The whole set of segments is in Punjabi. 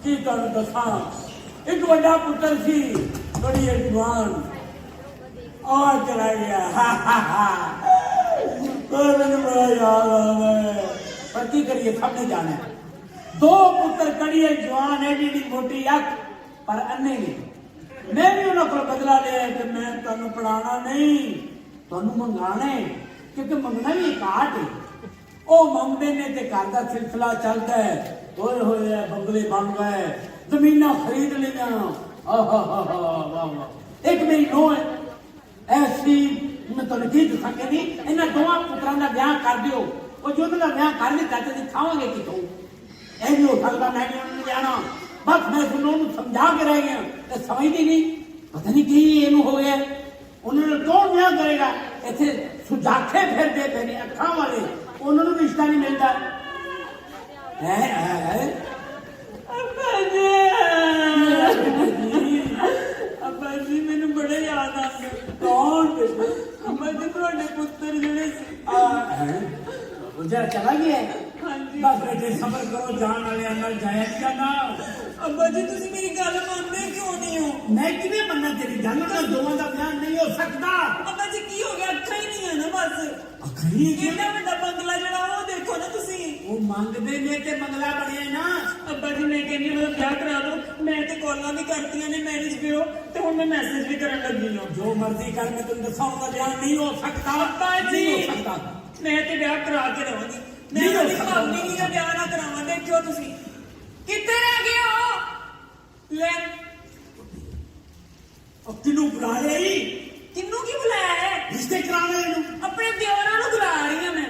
की तुहानू दसा एक बड़ा पुत्र सी बड़ी जवान और चला गया मैंने बड़ा याद आ गया पर की करिए सबने जाना है दो पुत्र कड़ी जवान एडी मोटी अख पर अन्ने नहीं मैं भी उन्होंने को बदला लिया कि मैं तुहानू पढ़ाना नहीं तुहानू मंगाना है क्योंकि मंगना भी एक आर्ट है वो मंगते ने ते घर का सिलसिला चलता है होए होए बंगले बन गए जमीना खरीद लिया एक मेरी नो है ऐसी मैं तुम की दसा कि नहीं इन्होंने दोवां पुत्रां दा ब्याह कर दियो वो जो उन्होंने ब्याह कर दिता तो खावांगे कितों ऐ नहीं हो सकता मैं नहीं उन्होंने जाना बस मैं उन्होंने समझा के रह गया तो समझती नहीं पता नहीं की इनू हो गया उन्होंने कौन ब्याह करेगा इतने सुजाखे फिरते पे नहीं अखा वाले उन्होंने रिश्ता नहीं मिलता अब्बा जी मैंने बड़े याद आ गए कौन अब्बा जी थोड़े पुत्र जेड़े जरा चला गया बस बेटे सबर करो जान वाले अंदर जाया नहीं जाना अब्बा जी तुम मेरी गल मानते क्यों नहीं हो मैं किवें मन्ना तेरी गल ना दोवां दा ब्याह नहीं हो सकता अब्बा जी की हो गया अखा ही नहीं है ना बस अखा ही इतना बड़ा बंगला जड़ा वो देखो ना तुसी वो मंगदे ने ते बंगला बने ना अब्बा जी मैं कहनी मेरा ब्याह करा दो मैं ते कॉलां भी करती ने मैरिज ब्यूरो ते हुण मैं मैसेज भी करन लगी हूं जो मर्जी कर मैं तुम दसाऊं दा ब्याह नहीं हो सकता अब्बा जी मैं ते ब्याह करा के रहांगी मैं अपनी भाभी का ब्याह ना करावां देखियो तुसी कितने रह गए हो ले अब किनू बुला रही किन्नू की बुलाया है रिश्ते कराने नु अपने दियोरा नु बुला रही हूं मैं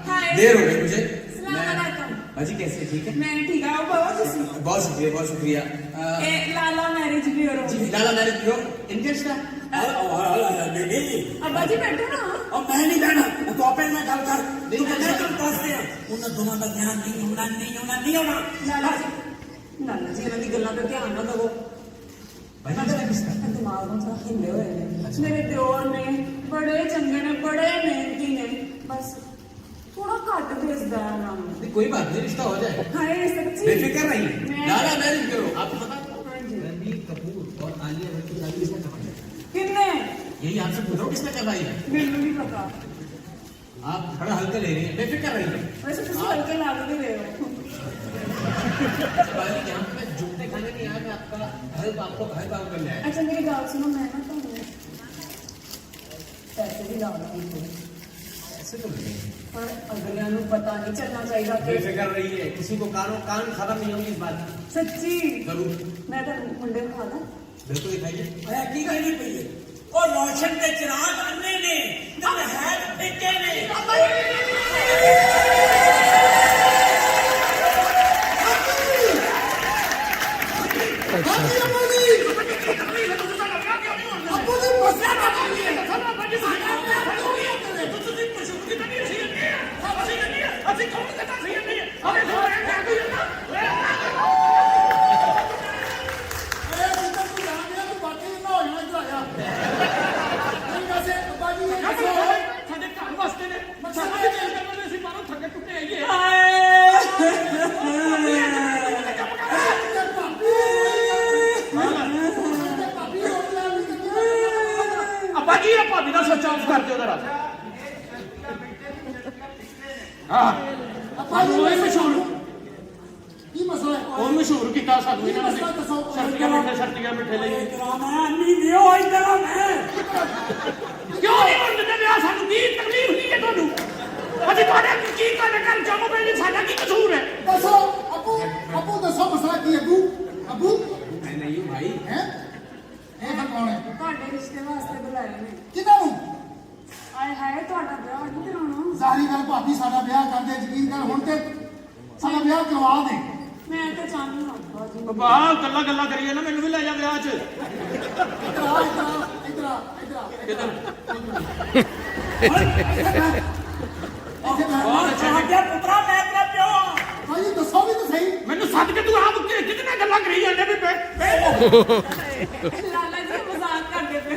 हाय देर हो गई मुझे अस्सलाम वालेकुम बाजी कैसे ठीक है मैं ठीक हूं बहुत शुक्रिया ए लाला मैरिज ब्यूरो जी लाला मैरिज ब्यूरो इंटरेस्ट है अब्बा जी बैठो ना और मैं नहीं बैठा तो आपे मैं गल कर तू मैं तुम दसते हैं उन दोनों का ध्यान नहीं होना लाला जी इन्हां दी गल्लां ते ध्यान ना दवो दिमाग में हिले हुए ने मेरे दियोर ने बड़े चंगे ने बड़े मेहनती ने बस थोड़ा घट भेजदा है नाम कोई बात नहीं रिश्ता हो जाए हाय सच्ची बेफिक्र रहिए लाला मैरिज ब्यूरो आपको पता रणबीर कपूर और आलिया भट्ट की शादी किसने करवाई है कितने यही आपसे पूछ रहा हूँ किसने करवाई है मेनू नहीं पता आप थोड़ा हल्का ले रही है बेफिक्र रहिए वैसे तुम हल्के लाग भी रहे हो यहाँ पे जूते खाने नहीं आया मैं आपका आपको घर काम कर लिया अच्छा मेरी बात सुनो मैं ना तो पैसे भी लाऊंगी ऐसे तो नहीं पर अगलियां नु पता नहीं चलना चाहिए बेफिक्र रहिए किसी को कान खत्म नहीं होगी इस बात की सच्ची जरूर मैं तो मुंडे को खाना बिल्कुल दिखाइए की कहनी पई है और रोशन के चिराग अन्ने ने दिल है फेंके ने भाभी का स्विच ऑफ कर दियो जरा हां मशहूर की मसला है और मशहूर किया सानू इन्हां ने सर्टिया मिठे ले नहीं दियो इधर मैं क्यों नहीं होंदे ब्याह सानू की तकलीफ नहीं है ਤੁਹਾਨੂੰ ਅਸੀਂ ਤੁਹਾਡੇ ਕੀ ਤੁਹਾਡੇ ਘਰ ਜਾਮੋ ਪੈ ਸਾਡਾ ਕੀ ਕਸੂਰ ਹੈ दसो अबू दसो मसला की अबू अबू मैं नहीं हूं भाई हैं ਇਹ ਤਾਂ ਕੌਣ ਹੈ ਤੁਹਾਡੇ ਰਿਸ਼ਤੇ ਵਾਸਤੇ ਬੁਲਾਏ ਨੇ ਕਿਹਨਾਂ ਨੂੰ ਆਏ ਹਾਏ ਤੁਹਾਡਾ ਵਿਆਹ ਨਹੀਂ ਕਰਾਉਣਾ ਸਾਰੀ ਗੱਲ ਭਾਬੀ ਸਾਡਾ ਵਿਆਹ ਕਰਦੇ ਯਕੀਨ ਕਰ ਹੁਣ ਤੇ ਸਾਡਾ ਵਿਆਹ ਕਰਵਾ ਦੇ ਮੈਂ ਤਾਂ ਚਾਹੁੰਦੀ ਹਾਂ ਬਾਜੀ ਵਾਹ ਗੱਲਾਂ ਕਰੀਏ ਨਾ ਮੈਨੂੰ ਵੀ ਲੈ ਜਾ ਵਿਆਹ 'ਚ ਇਧਰ ਕਿਧਰ ਸਾਡਾ ਪੁੱਤਰਾ ਮੈਂ ਤੇਰਾ ਪਿਓ ਭਾਈ ਦੱਸੋ ਵੀ ਤਾਂ ਸਹੀ ਮੈਨੂੰ ਸੱਦ ਕੇ ਤੂੰ ਆਪ ਕਿਤਨੇ ਗੱਲਾਂ ਕਰੀ ਜਾਂਦੇ ਵੀ ਲਾਲਾ ਜੀ ਮਜ਼ਾਕ ਕਰਦੇ ਪਏ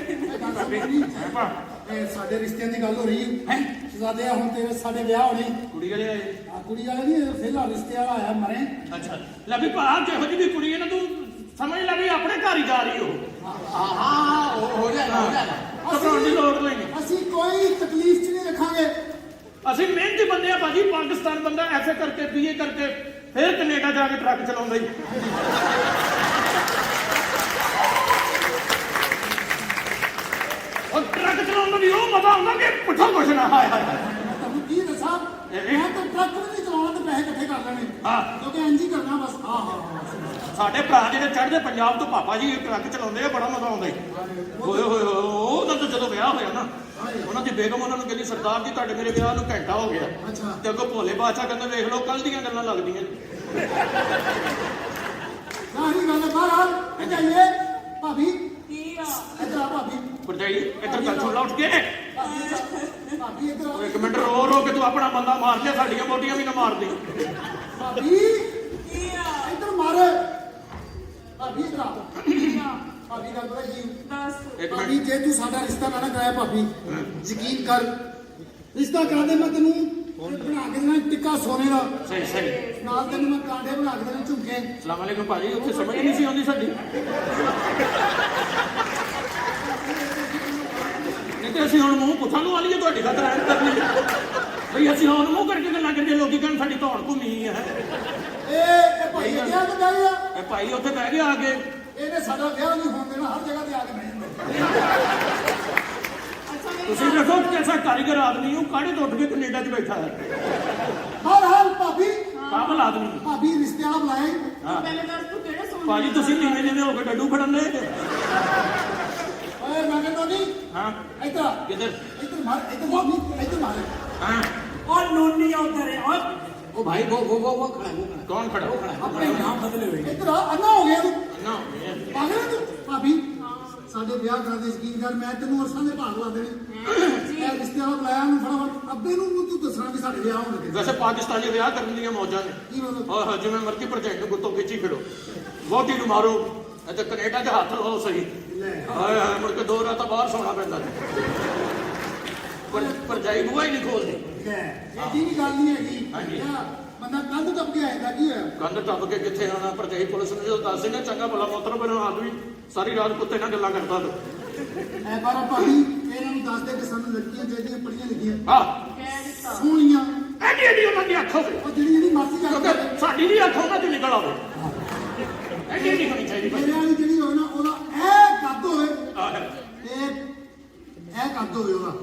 ਸਾਡੇ ਰਿਸ਼ਤਿਆਂ ਦੀ ਗੱਲ ਹੋ ਰਹੀ ਹੈ ਸ਼ਹਜ਼ਾਦੇ ਹੁਣ ਤੇਰੇ ਸਾਡੇ ਵਿਆਹ ਹੋਣੇ ਕੁੜੀ ਵਾਲੇ ਆਏ ਆ ਕੁੜੀ ਵਾਲੇ ਨਹੀਂ ਪਹਿਲਾ ਰਿਸ਼ਤੇ ਵਾਲਾ ਆਇਆ ਮਰੇ ਅੱਛਾ ਲੈ ਵੀ ਭਾ ਜਿਹੋ ਜਿਹੀ ਵੀ ਕੁੜੀ ਹੈ ਨਾ ਤੂੰ ਸਮਝ ਲੈ ਵੀ ਆਪਣੇ ਘਰ ਹੀ ਜਾ ਰਹੀ ਹੋ ਹਾਂ ਹੋ ਜਾਏਗਾ ਘਬਰਾਉਣ ਦੀ ਲੋੜ ਕੋਈ ਨਹੀਂ ਅਸੀਂ ਕੋਈ ਤਕਲੀਫ ਚ ਨਹੀਂ ਰੱਖਾਂਗੇ ਅਸੀਂ ਮਿਹਨਤੀ ਬੰਦੇ ਆ ਭਾਜੀ ਪਾਕਿਸਤਾਨ ਬੰਦਾ ਐਫਏ ਕਰਕੇ ਬੀਏ ਕਰਕੇ ਫਿਰ ਕੈਨੇਡਾ ਜਾ ਕੇ ਟਰੱਕ ਚਲਾਉਂਦਾ ਹੀ ਉਹ ਟਰੱਕ ਚਲਾਉਣ ਦਾ ਵੀ ਉਹ ਮਜ਼ਾ ਆਉਂਦਾ ਕਿ ਪੁੱਠਾ ਕੁਛ ਨਾ ਹਾਏ ਹਾਏ ਤੁਹਾਨੂੰ ਕੀ ਦੱਸਾਂ ਮੈਂ ਤਾਂ ਟਰੱਕ ਵੀ ਨਹੀਂ ਚਲਾਉਣਾ ਤੇ ਪੈਸੇ ਇਕੱਠੇ ਕਰ ਲੈਣੇ ਹਾਂ ਕਿਉਂਕਿ ਇੰਜ ਹੀ ਕਰਨਾ ਬਸ ਹਾਂ ਸਾਡੇ ਭਰਾ ਜਿਹੜੇ ਚੜ੍ਹਦੇ ਪੰਜਾਬ ਤੋਂ ਪਾਪਾ ਜੀ ਟਰੱਕ ਚਲਾਉਂਦੇ ਆ ਬੜਾ ਮਜ਼ਾ ਆਉਂਦਾ ਓਏ ਹੋਏ ਉਹਦਾ ਤਾਂ ਜਦੋਂ ਵਿਆਹ ਹੋਇਆ ਨਾ ਉਹਨਾਂ ਦੀ ਬੇਗਮ ਉਹਨਾਂ ਨੂੰ ਕਹਿੰਦੀ ਸਰਦਾਰ ਜੀ ਤੁਹਾਡੇ ਮੇਰੇ ਵਿਆਹ ਨੂੰ ਘੰਟਾ ਹੋ ਗਿਆ ਅੱਛਾ ਤੇ ਅੱਗੋਂ ਭੋਲੇ ਬਾਦਸ਼ਾਹ ਕਹਿੰਦੇ ਵੇਖ ਲਓ ਕੱਲ ਦੀਆਂ ਗੱਲਾਂ ਲੱਗਦੀਆਂ ਸਾਰੀ ਗੱਲ ਬਾਹਰ ਆ ਜਾਈਏ ਭਾਬੀ ਕੀ ਆ ਇੱਧਰ ਆ ਭਾਬੀ ਭਰਜਾਈ ਇੱਧਰ ਗੱਲ ਸੁਣ ਲਾ ਉੱਠ ਕੇ ਭਾਬੀ ਇੱਧਰ ਆ ਇੱਕ ਮਿੰਟ ਰੋ ਰੋ ਕੇ ਤੂੰ ਆਪਣਾ ਬੰਦਾ ਮਾਰ ਲਿਆ ਸਾਡੀਆਂ ਮੋਟੀਆਂ ਵੀ ਨਾ ਮਾਰਦੀ ਭਾਬੀ ਕੀ ਆ ਇੱਧਰ ਮਾਰ ਭਾਬੀ ਇੱਧਰ ਆ ਭਾਬੀ ਗੱਲ ਪਤਾ ਕੀ ਦੱਸ ਇੱਕ ਭਾਬੀ ਮਿੰਟ ਜੇ ਤੂੰ ਸਾਡਾ ਰਿਸ਼ਤਾ ਨਾ ਕਰਾਇਆ ਭਾਬੀ ਯਕੀਨ ਕਰ ਰਿਸ਼ਤਾ ਕਰਾ ਦੇ ਮੈਂ ਤੈਨੂੰ ਬਣਾ ਕੇ ਦੇਣਾ ਟਿੱਕਾ ਸੋਨੇ ਦਾ ਸਹੀ ਸਹੀ ਨਾਲ ਤੈਨੂੰ ਮੈਂ ਕਾਂਡੇ ਬਣਾ ਕੇ ਦੇਣੇ ਝੁਮਕੇ ਸਲਾਮ ਅਲੈਕੁਮ ਭਾਜੀ ਉੱਥੇ ਸਮਝ ਨਹੀਂ ਸੀ ਆਉਂਦੀ ਸਾਡੀ ਨਹੀਂ ਤੇ ਅਸੀਂ ਹੁਣ ਮੂੰਹ ਪੁੱਛਾਂ ਨੂੰ ਵਾਲੀਏ ਤੁਹਾਡੀ ਖਾਤਰ ਐਂ ਕਰਨੀ ਬਈ ਅਸੀਂ ਹੁਣ ਮੂੰਹ ਕਰਕੇ ਗੱਲਾਂ ਕਰਦੇ ਲੋਕੀ ਕਹਿਣ ਸਾਡੀ ਧੌਣ ਘੁੰਮੀ ਹੈ ਇਹ ਭਾਈ ਕਿਹਾ ਤਾਂ ਬਹਿ ਗਿਆ ਇਹ ਭਾਈ ਉੱਥੇ ਬਹਿ ਗਿਆ ਆ ਕੇ ਇਹਨੇ ਸਾਡਾ ਵਿਆਹ ਨਹੀਂ ਹੋਣ ਦੇਣਾ ਹਰ ਜਗ੍ਹਾ ਤੇ ਆ ਕੇ ਬਹਿ ਜਾਂਦਾ ਤੁਸੀਂ ਦੇਖੋ ਕਿਹਦਾ ਕਾਰੀਗਰ ਆਦਮੀ ਉਹ ਕਾੜੇ ਤੋਂ ਉੱਠ ਕੇ ਕੈਨੇਡਾ 'ਚ ਬੈਠਾ ਹੈ ਹਾਲ ਭਾਬੀ ਕਾਬਲ ਆਦਮੀ ਭਾਬੀ ਰਿਸ਼ਤੇ ਵਾਲਾ ਬੁਲਾਇਆ ਈ। ਹਾਂ ਪਹਿਲੇ ਦੱਸ ਤੂੰ ਕਿਹੜੇ ਸੋਨੇ ਭਾਜੀ ਤੁਸੀਂ ਨੀਵੇਂ ਨੀਵੇਂ ਹੋ ਕੇ ਡੱਡੂ ਫੜਨ ਦੇ ਓਏ ਮੈਂ ਕਹਿੰਦਾ ਨਹੀਂ ਹਾਂ ਇੱਧਰ ਆ, ਕਿੱਧਰ ਇੱਧਰ ਮਾਰ ਇੱਧਰ ਮਾਰ ਹਾਂ और नोनी उधर है और ਉਹ ਭਾਈ ਉਹ ਖੜਾ ਕੌਣ ਖੜਾ अपने नाम बदले हुए ਇੱਧਰ ਆ ਅੰਨਾ ਹੋ ਗਿਆ ਤੂੰ ਨਾ ਪਾਗਲ ਹੈ ਤੂੰ ਭਾਬੀ ਸਾਡੇ ਵਿਆਹ ਕਰਾ ਦੇ ਯਕੀਨ ਕਰ ਮੈਂ ਤੈਨੂੰ ਅਰਸਾਂ ਦੇ ਭਾਗ ਲਾ ਦੇਣੇ ਇਹ ਰਿਸ਼ਤੇ ਵਾਲਾ ਬੁਲਾਇਆ ਨੂੰ ਫਟਾਫਟ ਅੱਬੇ ਨੂੰ ਤੂੰ ਦੱਸਣਾ ਕਿ ਸਾਡੇ ਵਿਆਹ ਹੋਣ ਲੱਗੇ ਵੈਸੇ ਪਾਕਿਸਤਾਨੀ ਵਿਆਹ ਕਰਨ ਦੀਆਂ ਮੌਜਾਂ ਨੇ ਕੀ ਮਤਲਬ ਆਹ ਜਿਵੇਂ ਮਰਜ਼ੀ ਭਰਜਾਈ ਨੂੰ ਗੁੱਤੋਂ ਖਿੱਚੀ ਖੜੋ ਵੋਟੀ ਨੂੰ ਮਾਰੋ ਤੇ ਕੈਨੇਡਾ 'ਚ ਹੱਥ ਲਾਓ ਸਹੀ ਹਾਏ ਹਾਏ ਮੁੜ ਕੇ 2 ਰਾਤਾਂ ਬਾਹਰ ਸੌਣਾ ਪੈਂਦਾ ਪਰ ਭਰਜਾਈ ਬੂਹਾ ਹੀ ਨਹੀਂ ਖੋਲਦੀ ਇਹਦੀ ਵੀ ਗੱਲ ਨਹੀਂ ਹੈਗੀ ਹਾਂਜੀ। ਬੰਦਾ ਕੰਧ ਟੱਪ ਕੇ ਆਏਗਾ ਕੀ ਹੋਇਆ ਕੰਧ ਟੱਪ ਕੇ ਕਿੱਥੇ ਆਉਣਾ ਭਰਜਾਈ ਪੁਲਿਸ ਨੂੰ ਜਦੋਂ ਦੱਸ ਦੇਣਾ ਚੰਗਾ ਭਲਾ ਮੋਤਰ ਬਣਾ ਆਦਮੀ ਸਾਰੀ ਰਾਤ ਕੁੱਤੇ ਨਾਲ ਗੱਲਾਂ ਕਰਦਾ ਤੂੰ ਐ ਬਾਰਾ ਭਾਬੀ ਇਹਨਾਂ ਨੂੰ ਦੱਸ ਦੇ ਕਿ ਸਾਨੂੰ ਲੜਕੀਆਂ ਚਾਹੀਦੀਆਂ ਪੜੀਆਂ ਲਿਖੀਆਂ ਹਾਂ ਕਹਿ ਦਿੱਤਾ ਸੋਹਣੀਆਂ ਐਡੀ ਐਡੀ ਉਹਨਾਂ ਦੀ ਅੱਖ ਹੋਵੇ ਉਹ ਜਿਹੜੀ ਮਰਜ਼ੀ ਕਰ ਕਿਉਂਕਿ ਸਾਡੀ ਵੀ ਅੱਖ ਉਹਨਾਂ 'ਚ ਨਿਕਲ ਆਵੇ ਐਡੀ ਐਡੀ ਹੋਣੀ ਚਾਹੀਦੀ ਭਾਈ ਮੇਰੇ ਵਾਲੀ ਜਿਹੜੀ ਹੋਵੇ ਨਾ ਉਹਦਾ ਇਹ ਕੱਦ ਹੋਵੇ ਆਹ, ਤੇ ਇਹ ਕੱਦ ਹੋਵੇ ਉਹਦਾ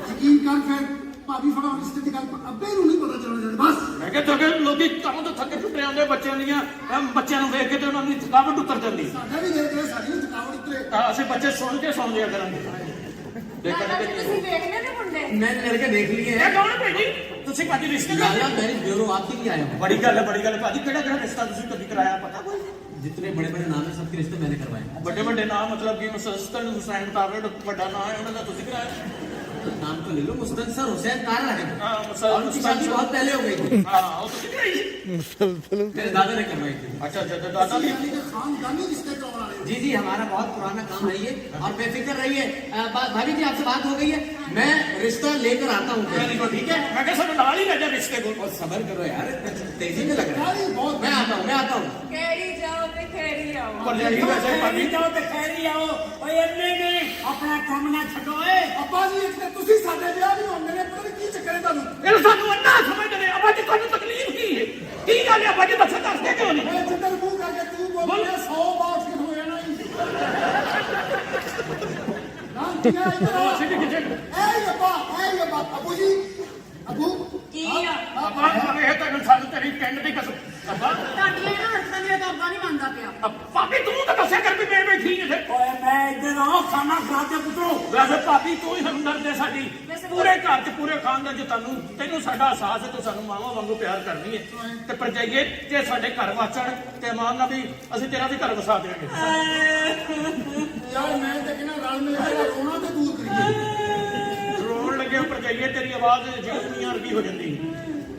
ਯਕੀਨ ਕਰ ਫਿਰ ਭਾਬੀ ਫਟਾਫਟ ਰਿਸ਼ਤੇ ਦੀ ਗੱਲ ਅੱਬੇ ਨੂੰ ਨਹੀਂ ਪਤਾ ਚੱਲਣਾ ਚਾਹੀਦਾ ਬਸ ਮੈਂ ਕਿਹਾ ਜਦੋਂ ਲੋਕੀ ਕੰਮ ਤੋਂ ਥੱਕੇ ਟੁੱਟੇ ਆਉਂਦੇ ਬੱਚਿਆਂ ਦੀਆਂ ਬੱਚਿਆਂ ਨੂੰ ਵੇਖ ਕੇ ਤੇ ਉਹਨਾਂ ਦੀ ਥਕਾਵਟ ਉਤਰ ਜਾਂਦੀ ਸਾਡਾ ਵੀ ਦੇਖ ਰਹੇ ਸਾਡੀ ਵੀ ਥਕਾਵਟ ਉਤਰੇ ਤਾਂ ਅਸੀਂ ਬੱਚੇ ਸੁਣ ਕੇ ਸੌਂ ਜਿਆ ਕਰਾਂਗੇ ਦੇਖਣ ਦਾਦਾ ਜੀ ਦੇ ਤੁਸੀਂ ਵੇਖਨੇ ਨੇ ਮੁੰਡੇ मैंने लड़के देख लिए ਇਹ ਕੌਣ ਹੈ ਭਾਜੀ ਤੁਸੀਂ ਭਾਜੀ ਰਿਸ਼ਤੇ ਕਰਦੇ लाला मैरिज ब्यूरो आपके लिए आया हूँ ਬੜੀ ਗੱਲ ਹੈ ਭਾਜੀ ਕਿਹੜਾ ਕਿਹੜਾ ਰਿਸ਼ਤਾ ਤੁਸੀਂ ਕਦੀ ਕਰਾਇਆ ਪਤਾ ਕੋਈ जितने बड़े बड़े नाम है सबके रिश्ते मैंने करवाए ਵੱਡੇ ਵੱਡੇ ਨਾਮ ਮਤਲਬ ਕਿ ਮੁਸਤਨ ਹੁਸੈਨ ਤਾਰੜ ਵੱਡਾ ਨਾਮ ਹੈ ਉਹਨਾਂ ਦਾ ਤੁਸੀਂ ਕਰਾਇਆ नाम तो ले लो मुस्तन सर हुसैन तारा है ਹਾਂ और उनकी शादी बहुत पहले हो गई थी ਹਾਂ ਉਹ ਤੁਸੀਂ ਕਰਾਈ मेरे दादा ने करवाई थी ਅੱਛਾ ਅੱਛਾ ਤੇ ਦਾਦਾ ਦੀ ਯਾਨੀ ਕਿ ਖਾਨਦਾਨੀ ਰਿਸ਼ਤੇ ਕਰਾਉਣ ਵਾਲੇ जी जी हमारा बहुत पुराना काम है ये और बेफिक्र रहिए भाभी जी आपसे बात हो गई है मैं रिश्ता लेकर आता हूँ ठीक है ਮੈਂ ਕਿਹਾ ਸਾਨੂੰ ਨਾਲ ਹੀ ਲੈ ਜਾ ਰਿਸ਼ਤੇ ਕੋਲ और सबर करो यार तेजी में लग रहा है ਬਹੁਤ मैं आता हूँ ਕਿਹੜੀ ਜਾਓ ਤੇ ਕਿਹੜੀ ਆਓ ਪਰ ਜਾਈ ਵੈਸੇ ਭਾਜੀ जाओ तो खैरी आओ ओए अन्ने ने अपना काम ना छड़ो ए ਅੱਬਾ ਜੀ ਇੱਕ ਤਾਂ ਤੁਸੀਂ ਸਾਡੇ ਵਿਆਹ ਨਹੀਂ ਹੁੰਦੇ ਨੇ ਪਤਾ ਨਹੀਂ ਕੀ ਚੱਕਰ ਹੈ ਤੁਹਾਨੂੰ ਇਹ ਸਾਨੂੰ ਅੰਨਾ ਸਮਝਦੇ ਨੇ ਅੱਬਾ ਜੀ ਤੁਹਾਨੂੰ ਤਕਲੀਫ ਕੀ ਹੈ ਕੀ ਗੱਲ ਹੈ ਅੱਬਾ ਜੀ ਦੱਸਦੇ ਕਿਉਂ ਨਹੀਂ ਓਏ ਜਿੱਦਣ ਮੂੰਹ ਕਰਕੇ ਤੂੰ ਬੋਲਿਆ 100 ਬਾਤ ਕਿ ਹੋ ਜਾਣਾ ਹੀ ਨਾ ਕੀ ਹੈ ਇੱਧਰ ਅਸੀਂ ਵੀ ਕਿਤੇ ਐ ਅੱਬਾ ਅੱਬੂ ਜੀ ਅੱਬੂ ਕੀ ਆ ਅੱਬਾ ਇਹ ਤਾਂ ਸਾਨੂੰ ਤੇਰੀ ਪਿੰਡ ਦੀ ਕਸਮ ਅੱਬਾ ਤੁਹਾਡੀਆਂ ਇਹਨਾਂ ਹੱਥਾਂ ਦੀਆਂ ਤਾਂ ਅੱਗਾ ਨਹੀਂ ਮੰਨਦਾ ਪਿਆ ਭਾਬੀ ਤੂੰ ਤਾਂ ਦੱਸਿਆ ਕਰ ਵੀ ਮੈਂ ਬੈਠੀ ਇੱਥੇ ओए मैं इधर आओ खाना खा के पुत्रो ਵੈਸੇ ਭਾਬੀ ਤੂੰ ਹੀ ਹਮਦਰਦ ਹੈ ਸਾਡੀ ਪੂਰੇ ਘਰ 'ਚ ਪੂਰੇ ਖਾਨਦਾਨ 'ਚ ਤੈਨੂੰ ਸਾਡਾ ਅਹਿਸਾਸ ਹੈ ਤੂੰ ਸਾਨੂੰ ਮਾਵਾਂ ਵਾਂਗੂ ਪਿਆਰ ਕਰਨੀ ਹੈ ਤੇ ਪਰ ਜਾਈਏ ਜੇ ਸਾਡੇ ਘਰ ਵਾਚਣ ਤੇ ਮਾਨ ਨਾਲ ਵੀ ਅਸੀਂ ਤੇਰਾ ਵੀ ਘਰ ਵਸਾ ਦੇਵਾਂਗੇ ਯਾਰ ਮੈਂ ਤਾਂ ਕਿਹਾ ਰਲ ਮਿਲ ਕੇ ਰੋਣਾ ਤੇ ਦੂਰ ਕਰੀਏ ਰੋਣ ਲੱਗੇ ਪਰ ਜਾਈਏ ਤੇਰੀ ਆਵਾਜ਼ ਜਿਉਂ ਵਰਗੀ ਹੋ ਜਾਂਦੀ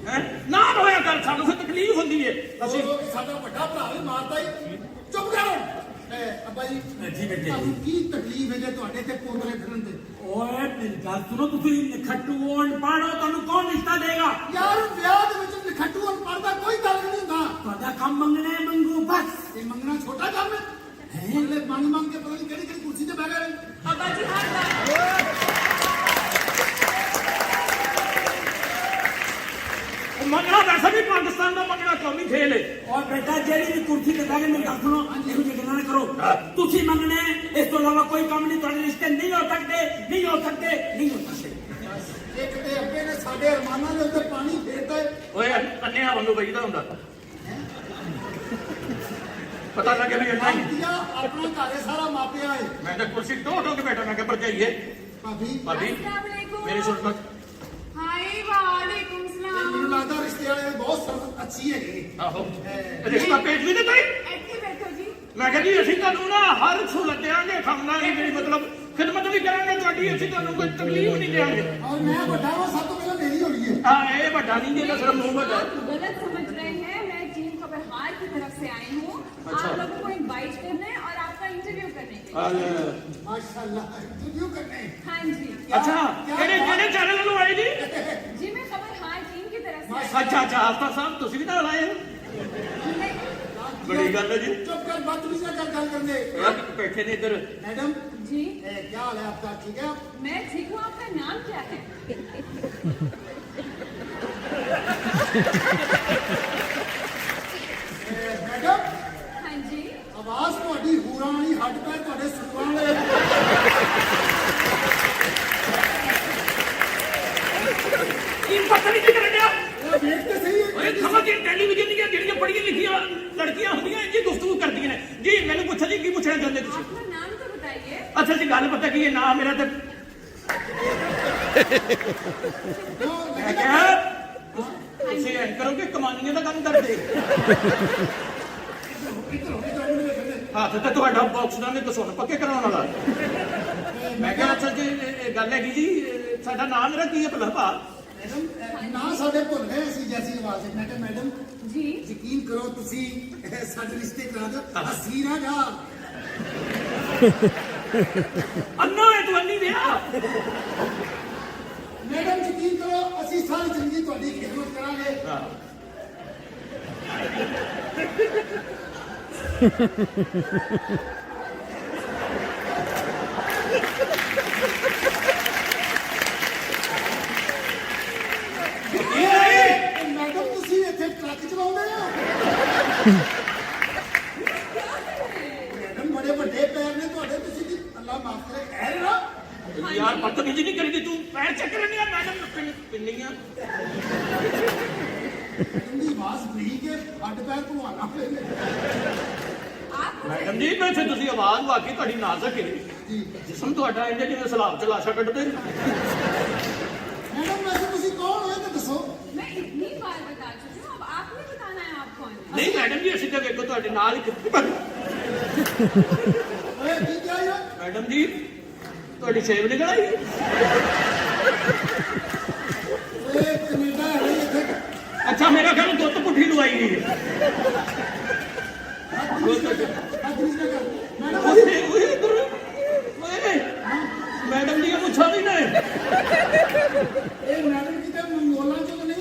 ਹੈ ਨਾ ਹੋਇਆ ਕਰ ਸਾਨੂੰ ਫਿਰ ਤਕਲੀਫ ਹੁੰਦੀ ਹੈ ਅਸੀਂ ਸਾਡਾ ਵੱਡਾ ਭਰਾ ਵੀ ਮਾਰਦਾ ਹੀ ਚੁੱਪ ਕਰ ਅੱਬਾ ਜੀ ਜੀ ਬੇਟੇ। ਤੁਹਾਨੂੰ ਕੀ ਤਕਲੀਫ ਹੈ ਜੇ ਤੁਹਾਡੇ ਤੇ ਪੋਤਰੇ ਫਿਰਨ ਤੇ ਓਏ ਮੇਰੀ ਗੱਲ ਸੁਣੋ, ਤੁਸੀਂ ਨਖੱਟੂ ਪੜੋ, ਤੁਹਾਨੂੰ ਕੌਣ ਰਿਸ਼ਤਾ ਦੇਗਾ? ਯਾਰ ਵਿਆਹ ਦੇ ਵਿੱਚ ਨਖੱਟੂ ਪੜਦਾ ਕੋਈ ਗੱਲ ਨਹੀਂ ਹੁੰਦਾ ਤੁਹਾਡਾ ਕੰਮ ਮੰਗਣਾ ਹੈ, ਮੰਗੋ ਬਸ। ਇਹ ਮੰਗਣਾ ਛੋਟਾ ਕੰਮ ਹੈ ਅਗਲੇ ਮੰਗ ਕੇ ਪਤਾ ਨਹੀਂ ਕਿਹੜੀ ਕਿਹੜੀ ਕੁਰਸੀ ਤੇ ਬਹਿ ਗਏ ਅੱਬਾ ਜੀ ਹਰ ਬਾਤ ਮੰਗਣਾ ਵੈਸੇ ਵੀ ਪਾਕਿਸਤਾਨ ਦਾ ਮੰਗਣਾ ਕੌਮੀ ਖੇਲ ਹੈ। ਔਰ ਬੇਟਾ ਜਿਹੜੀ ਵੀ ਕੁਰਸੀ ਤੇ ਬਹਿ ਕੇ ਮੇਰੀ ਗੱਲ ਸੁਣੋ, ਇਹੋ ਜਿਹੀ ਗੱਲਾਂ ਨਾ ਕਰੋ। ਤੁਸੀਂ ਮੰਗਣਾ ਹੈ, ਇਸ ਤੋਂ ਇਲਾਵਾ ਕੋਈ ਕੰਮ ਨਹੀਂ। ਤੁਹਾਡੇ ਰਿਸ਼ਤੇ ਨਹੀਂ ਹੋ ਸਕਦੇ, ਨਹੀਂ ਹੋ ਸਕਦੇ, ਨਹੀਂ ਹੋ ਸਕਦੇ। ਇੱਕ ਤੇ ਅੱਗੇ ਨੇ ਸਾਡੇ ਅਰਮਾਨਾਂ ਦੇ ਉੱਤੇ ਪਾਣੀ ਫੇਰਦਾ ਓਏ ਅੰਨਿਆਂ ਵਾਂਗੂ ਬਈਦਾ ਹੁੰਦਾ, ਪਤਾ ਲੱਗੇ ਵੀ ਇੰਨਾ ਹੀ। ਆਪਣਾ ਘਰ ਹੈ ਸਾਰਾ ਮਾਪਿਆ ਹੈ ਮੈਂ ਤਾਂ ਕੁਰਸੀ ਢੋ ਢੋ ਕੇ ਬੈਠਾ, ਮੈਂ ਕਿਹਾ ਭਰਜਾਈਏ ਭਾਬੀ ਭਾਬੀ अस्सलामुअलैकुम। ਮੇਰੀ ਸੁਣ ਲਓ। हाय वालेकुम ਮੈਨੂੰ सलाम। ਲੱਗਦਾ ਰਿਸ਼ਤੇ ਵਾਲੇ ਬਹੁਤ ਸਰਵ ਅੱਛੀ ਹੈਗੀ ਆਹੋ ਰਿਸ਼ਤਾ ਭੇਜ ਵੀ ਦਿੱਤਾ ਈ। ਇੱਥੇ ਬੈਠੋ ਜੀ। ਮੈਂ ਕਿਹਾ ਜੀ ਅਸੀਂ ਤੁਹਾਨੂੰ ਨਾ ਹਰ ਸਹੂਲਤ ਦੇਵਾਂਗੇ, ਖਾਣਾ ਦੀ ਜਿਹੜੀ ਮਤਲਬ ਖਿਦਮਤ ਵੀ ਕਰਾਂਗੇ ਤੁਹਾਡੀ, ਅਸੀਂ ਤੁਹਾਨੂੰ ਕੋਈ ਤਕਲੀਫ ਨਹੀਂ ਦੇਵਾਂਗੇ। ਔਰ ਮੈਂ ਵੱਡਾ ਹਾਂ ਸਭ ਤੋਂ ਪਹਿਲਾਂ ਮੇਰੀ ਹੋਣੀ ਹੈ ਹਾਂ ਇਹ ਵੱਡਾ ਨਹੀਂ ਜਿਹੜਾ ਸਿਰਫ ਮੂੰਹ ਵੱਡਾ आप गलत समझ रहे हैं। मैं टीम खबर हार की तरफ से आई हूँ अच्छा। आप लोगों को इनवाइट करने और आपका इंटरव्यू करने के लिए। ਮਾਸ਼ਾਅੱਲਾ ਇੰਟਰਵਿਊ ਕਰਨੇ हाँ जी ਅੱਛਾ ਕਿਹੜੇ ਕਿਹੜੇ ਚੈਨਲ ਨੂੰ ਆਏ ਜੀ? जी मैं खबर हार टीम की तरफ से आई ਅੱਛਾ ਅੱਛਾ ਆਫਤਾਬ ਸਾਹਿਬ ਤੁਸੀਂ ਵੀ ਨਾਲ ਆਏ ਹੋ? हूँ। मैं- ਬੜੀ ਗੱਲ ਹੈ ਜੀ। ਚੁੱਪ ਕਰ ਬਦਤਮੀਜ਼ੀ ਨਾਲ ਗੱਲ ਕਰਦੇ ਯਾਰ ਬੈਠੇ ਨੇ ਇੱਧਰ। मैडम जी क्या हाल है आपका ठीक है मैं ठीक हूँ। आपका नाम क्या है? मैडम हाँ जी ਆਵਾਜ਼ ਤੁਹਾਡੀ ਹੂਰਾਂ ਵਾਲੀ ਹੱਡ ਪੈ ਤੁਹਾਡੇ ਸੂਰਾਂ ਵਾਲੇ ਕੀ ਪਤਾ ਨਹੀਂ ਕੀ ਕਰਨ ਡਿਆ? ਉਹ ਵੇਖ ਤੇ ਸਹੀ ਓਏ ਖਬਰ ਦੀ ਟੈਲੀਵਿਜ਼ਨ ਦੀਆਂ ਜਿਹੜੀਆਂ ਪੜ੍ਹੀਆਂ ਲਿਖੀਆਂ ਲੜਕੀਆਂ ਹੁੰਦੀਆਂ ਇੰਜੀ ਗੁਫ਼ਤਗੂ ਕਰਦੀਆਂ ਨੇ ਜੀ। ਮੈਨੂੰ ਪੁੱਛੋ ਜੀ ਕੀ ਪੁੱਛਣਾ ਚਾਹੁੰਦੇ ਤੁਸੀਂ? आपका नाम तो बताइए। ਅਸਲ 'ਚ ਗੱਲ ਪਤਾ ਕੀ ਹੈ, ਨਾ ਮੇਰਾ ਤੇ ਮੈਂ ਕਿਹਾ ਤੁਸੀਂ ਐਂ ਕਰੋ ਕਿ ਕਮਾਨੀਆਂ ਦਾ ਕੰਮ ਕਰਦੇ। ਹੱਥ ਤੇ ਤੁਹਾਡਾ ਬਾਕਸ ਦਾ ਨਹੀਂ ਸੁਣ ਪੱਕੇ ਕਰਾਉਣ ਵਾਲਾ। ਮੈਂ ਕਿਹਾ ਅਸਲ 'ਚ ਇਹ ਗੱਲ ਹੈਗੀ ਜੀ, ਸਾਡਾ ਨਾਮ ਮੇਰਾ ਕੀ ਹੈ ਭਲਾ ਭਾ? ਮੈਡਮ ਨਾ ਸਾਡੇ ਭੁੱਲ ਗਏ ਅਸੀਂ ਜੈਸੀ ਆਵਾਜ਼ ਹੈ ਮੈਂ ਕਿਹਾ ਮੈਡਮ जी ਯਕੀਨ ਕਰੋ ਤੁਸੀਂ ਸਾਡੇ ਰਿਸ਼ਤੇ ਕਰਾ ਦਿਓ ਅਸੀਂ ਨਾ ਜਾ ਅੰਨਾ ਹੈ ਤੂੰ ਅੰਨੀ ਵਿਆਹ। ਮੈਡਮ ਯਕੀਨ ਕਰੋ ਅਸੀਂ ਸਾਰੀ ਜ਼ਿੰਦਗੀ ਤੁਹਾਡੀ ਖਿਦਮਤ ਕਰਾਂਗੇ ਮੈਡਮ ਤੁਸੀਂ ਇੱਥੇ ਟਰੱਕ ਚਲਾਉਂਦੇ ਹੋ ਮੈਡਮ ਬੜੇ ਵੱਡੇ ਪੈਰ ਨੇ ਤੁਹਾਡੇ ਤੁਸੀਂ ਕੀ ਅੱਲਾ ਮਾਫ ਕਰੇ ਕਹਿ ਰਹੇ ਨਾ ਯਾਰ ਬਦਤਮੀਜ਼ੀ ਨਹੀਂ ਕਰੀਦੀ ਤੂੰ, ਪੈਰ ਚੱਕ ਲੈਂਦੀ ਆ ਮੈਡਮ ਪਿੰਨੀਆਂ। ਇੰਨੀ ਆਵਾਜ਼ ਬਰੀਕ ਹੈ ਹੱਡ ਪੈਰ ਭਲਵਾਨਾ ਪਏ ਨੇ आप ਮੈਡਮ ਜੀ ਵੈਸੇ ਤੁਸੀਂ ਆਵਾਜ਼ ਵਾਕਈ ਤੁਹਾਡੀ ਨਾਜ਼ੁਕ ਹੈ ਜੀ ਜਿਸਮ ਤੁਹਾਡਾ ਇੰਜ ਜਿਵੇਂ ਸਲਾਬ ਚ ਲਾਸ਼ਾਂ ਕੱਢਦੇ ਨੇ। ਮੈਡਮ ਵੈਸੇ ਤੁਸੀਂ ਕੌਣ ਹੋ ਇਹ ਤਾਂ ਦੱਸੋ मैं इतनी बार बता चुकी हूँ। अब आपने बताना है आप कौन है। ਨਹੀਂ ਮੈਡਮ ਜੀ ਅਸੀਂ ਤਾਂ ਵੇਖੋ ਤੁਹਾਡੇ ਨਾਲ ਹੀ ਕਿੱਥੇ ਓਏ ਕੀ ਕਿਹਾ ਯਾਰ ਮੈਡਮ ਜੀ ਤੁਹਾਡੀ ਸੇਵ ਨਿਕਲ ਆਈ। ਓਏ ਕੈਨੇਡਾ ਹੈ ਨਹੀਂ ਇੱਥੇ ਅੱਛਾ ਮੇਰਾ ਖਿਆਲ ਦੁੱਧ ਪੁੱਠੀ ਲਵਾਈ ਗਈ ਹੈ। ਬਦਤਮੀਜ਼ੀ ਨਾ ਕਰ ਮੈਡਮ ਓਏ ਓਏ ਇੱਧਰ ਓਏ ਮੈਡਮ ਦੀਆਂ ਮੁੱਛਾਂ ਵੀ ਨੇ। ਇਹ ਮੈਡਮ ਕਿਤੇ ਮੰਗੋਲਾਂ ਚੋਂ ਤਾਂ ਨਹੀਂ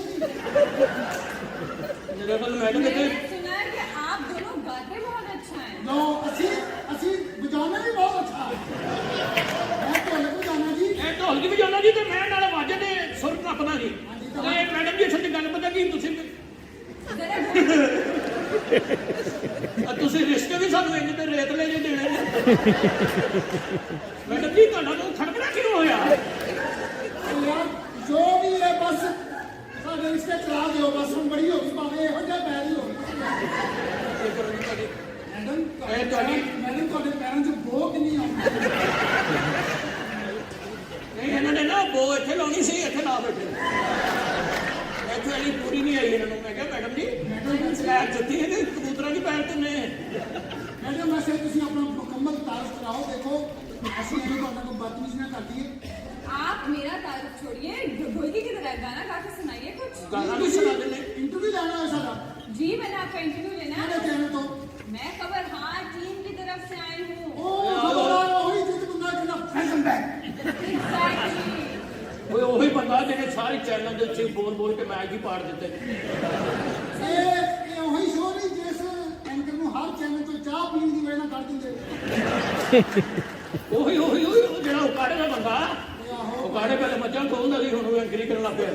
ਮੇਰਾ ਖਿਆਲ ਮੈਡਮ ਇੱਥੇ मैंने सुना है कि आप दोनों गाते बहुत अच्छा है। ਨੋ ਅਸੀਂ ਬਜਾਉਣਾ ਵੀ ਬਹੁਤ ਅੱਛਾ ਮੈਂ ਤੁਹਾਨੂੰ ਬਜਾਉਣਾ ਜੀ ਇਹ ਢੋਲਕੀ ਵਜਾਉਣਾ ਜੀ ਤੇ ਮੈਂ ਨਾਲ ਵਾਜੇ ਦੇ ਸੁਰ ਨੱਪਦਾ ਜੀ। ਤੇ ਮੈਡਮ ਜੀ ਅਸਲ 'ਚ ਗੱਲ ਪਤਾ ਕੀ ਤੁਸੀਂ जरा बोलो। ਤੁਸੀਂ ਰਿਸ਼ਤੇ ਵੀ ਸਾਨੂੰ ਇੰਜ ਤੇ ਰੇਤ ਲੈ ਜੇ ਦੇਣੇ ਨੇ। ਮੈਡਮ ਜੀ ਤੁਹਾਡਾ ਨੂੰ ਖੜਕਣਾ ਕਿਉਂ ਹੋਇਆ? ਯਾਰ ਜੋ ਵੀ ਹੈ ਬਸ ਸਾਡੇ ਰਿਸ਼ਤੇ ਕਰਾ ਦਿਓ ਬਸ ਹੁਣ ਬੜੀ ਹੋ ਗਈ ਭਾਵੇਂ ਇਹੋ ਜਿਹਾ ਪੈਰ ਹੀ ਹੋ ਮੈਡਮ ਤੁਹਾਡੇ ਪੈਰਾਂ 'ਚ ਬੋ ਕਿੰਨੀ ਆਉਂਦੀ ਨਹੀਂ ਇਹਨਾਂ ਨੇ ਨਾ ਬੋ ਇੱਥੇ ਲਾਉਣੀ ਸੀ, ਇੱਥੇ ਨਾ ਬੈਠੇ। ਇੱਥੇ ਵਾਲੀ ਪੂਰੀ ਨਹੀਂ ਆਈ ਇਹਨਾਂ ਨੂੰ। ਮੈਂ ਕਿਹਾ ਮੈਡਮ ਜੀ ਪੈਰ ਜੁੱਤੀ ਹੈ ਤੇ ਕਬੂਤਰਾਂ ਦੀ ਪੈਰ ਤੇ ਨੇ। ਮੈਡਮ ਵੈਸੇ ਤੁਸੀਂ ਆਪਣਾ ਮੁਕੰਮਲ ਤਾਰਫ ਕਰਾਓ ਦੇਖੋ ਅਸੀਂ ਇਹਨੂੰ ਤੁਹਾਡਾ ਕੋਈ ਬਦਤਮੀਜ਼ੀ ਨਾ ਕਰਦੀਏ आप मेरा तारुफ छोड़िए, ढोलकी की तरह गाना गा के सुनाइए कुछ। ਗਾਣਾ ਵੀ ਸੁਣਾ ਦਿੰਦੇ। ਇੰਟਰਵਿਊ ਲੈਣਾ ਹੈ ਸਾਡਾ जी मैंने आपका इंटरव्यू लेना ਕਿਹੜੇ है। ਚੈਨਲ ਤੋਂ मैं खबर हाँ टीम की तरफ से आई हूँ ਉਹ ਖਬਰਦਾਰ ਉਹੀ ਜਿੱਤ ਬੰਦਾ ਜਿਹੜਾ ਫੈਸ਼ਨ ਬੈਕ एग्जैक्टली ਓਏ ਉਹੀ ਬੰਦਾ ਜਿਹਨੇ ਸਾਰੇ ਚੈਨਲ ਦੇ ਉੱਤੇ ਬੋਲ ਕੇ ਮੈਚ ਹੀ ਪਾੜ ਦਿੱਤੇ। ਇਹ ਉਹੀ ਸ਼ੋਅ ਨਹੀਂ ਜਿਸ ਐਂਕਰ ਨੂੰ ਹਰ ਚੈਨਲ ਤੋਂ ਚਾਹ ਪੀਣ ਦੀ ਵਜ੍ਹਾ ਨਾਲ ਕਰ ਦਿੰਦੇ ਉਹੀ ਉਹ ਜਿਹੜਾ ਉਕਾੜੇ ਦਾ ਬੰਦਾ ਉਕਾੜੇ ਪਹਿਲੇ ਮੱਝਾਂ ਖੋਲਦਾ ਸੀ ਹੁਣ ਉਹ ਐਂਕਰੀ ਕਰਨ ਲੱਗ ਪਿਆ।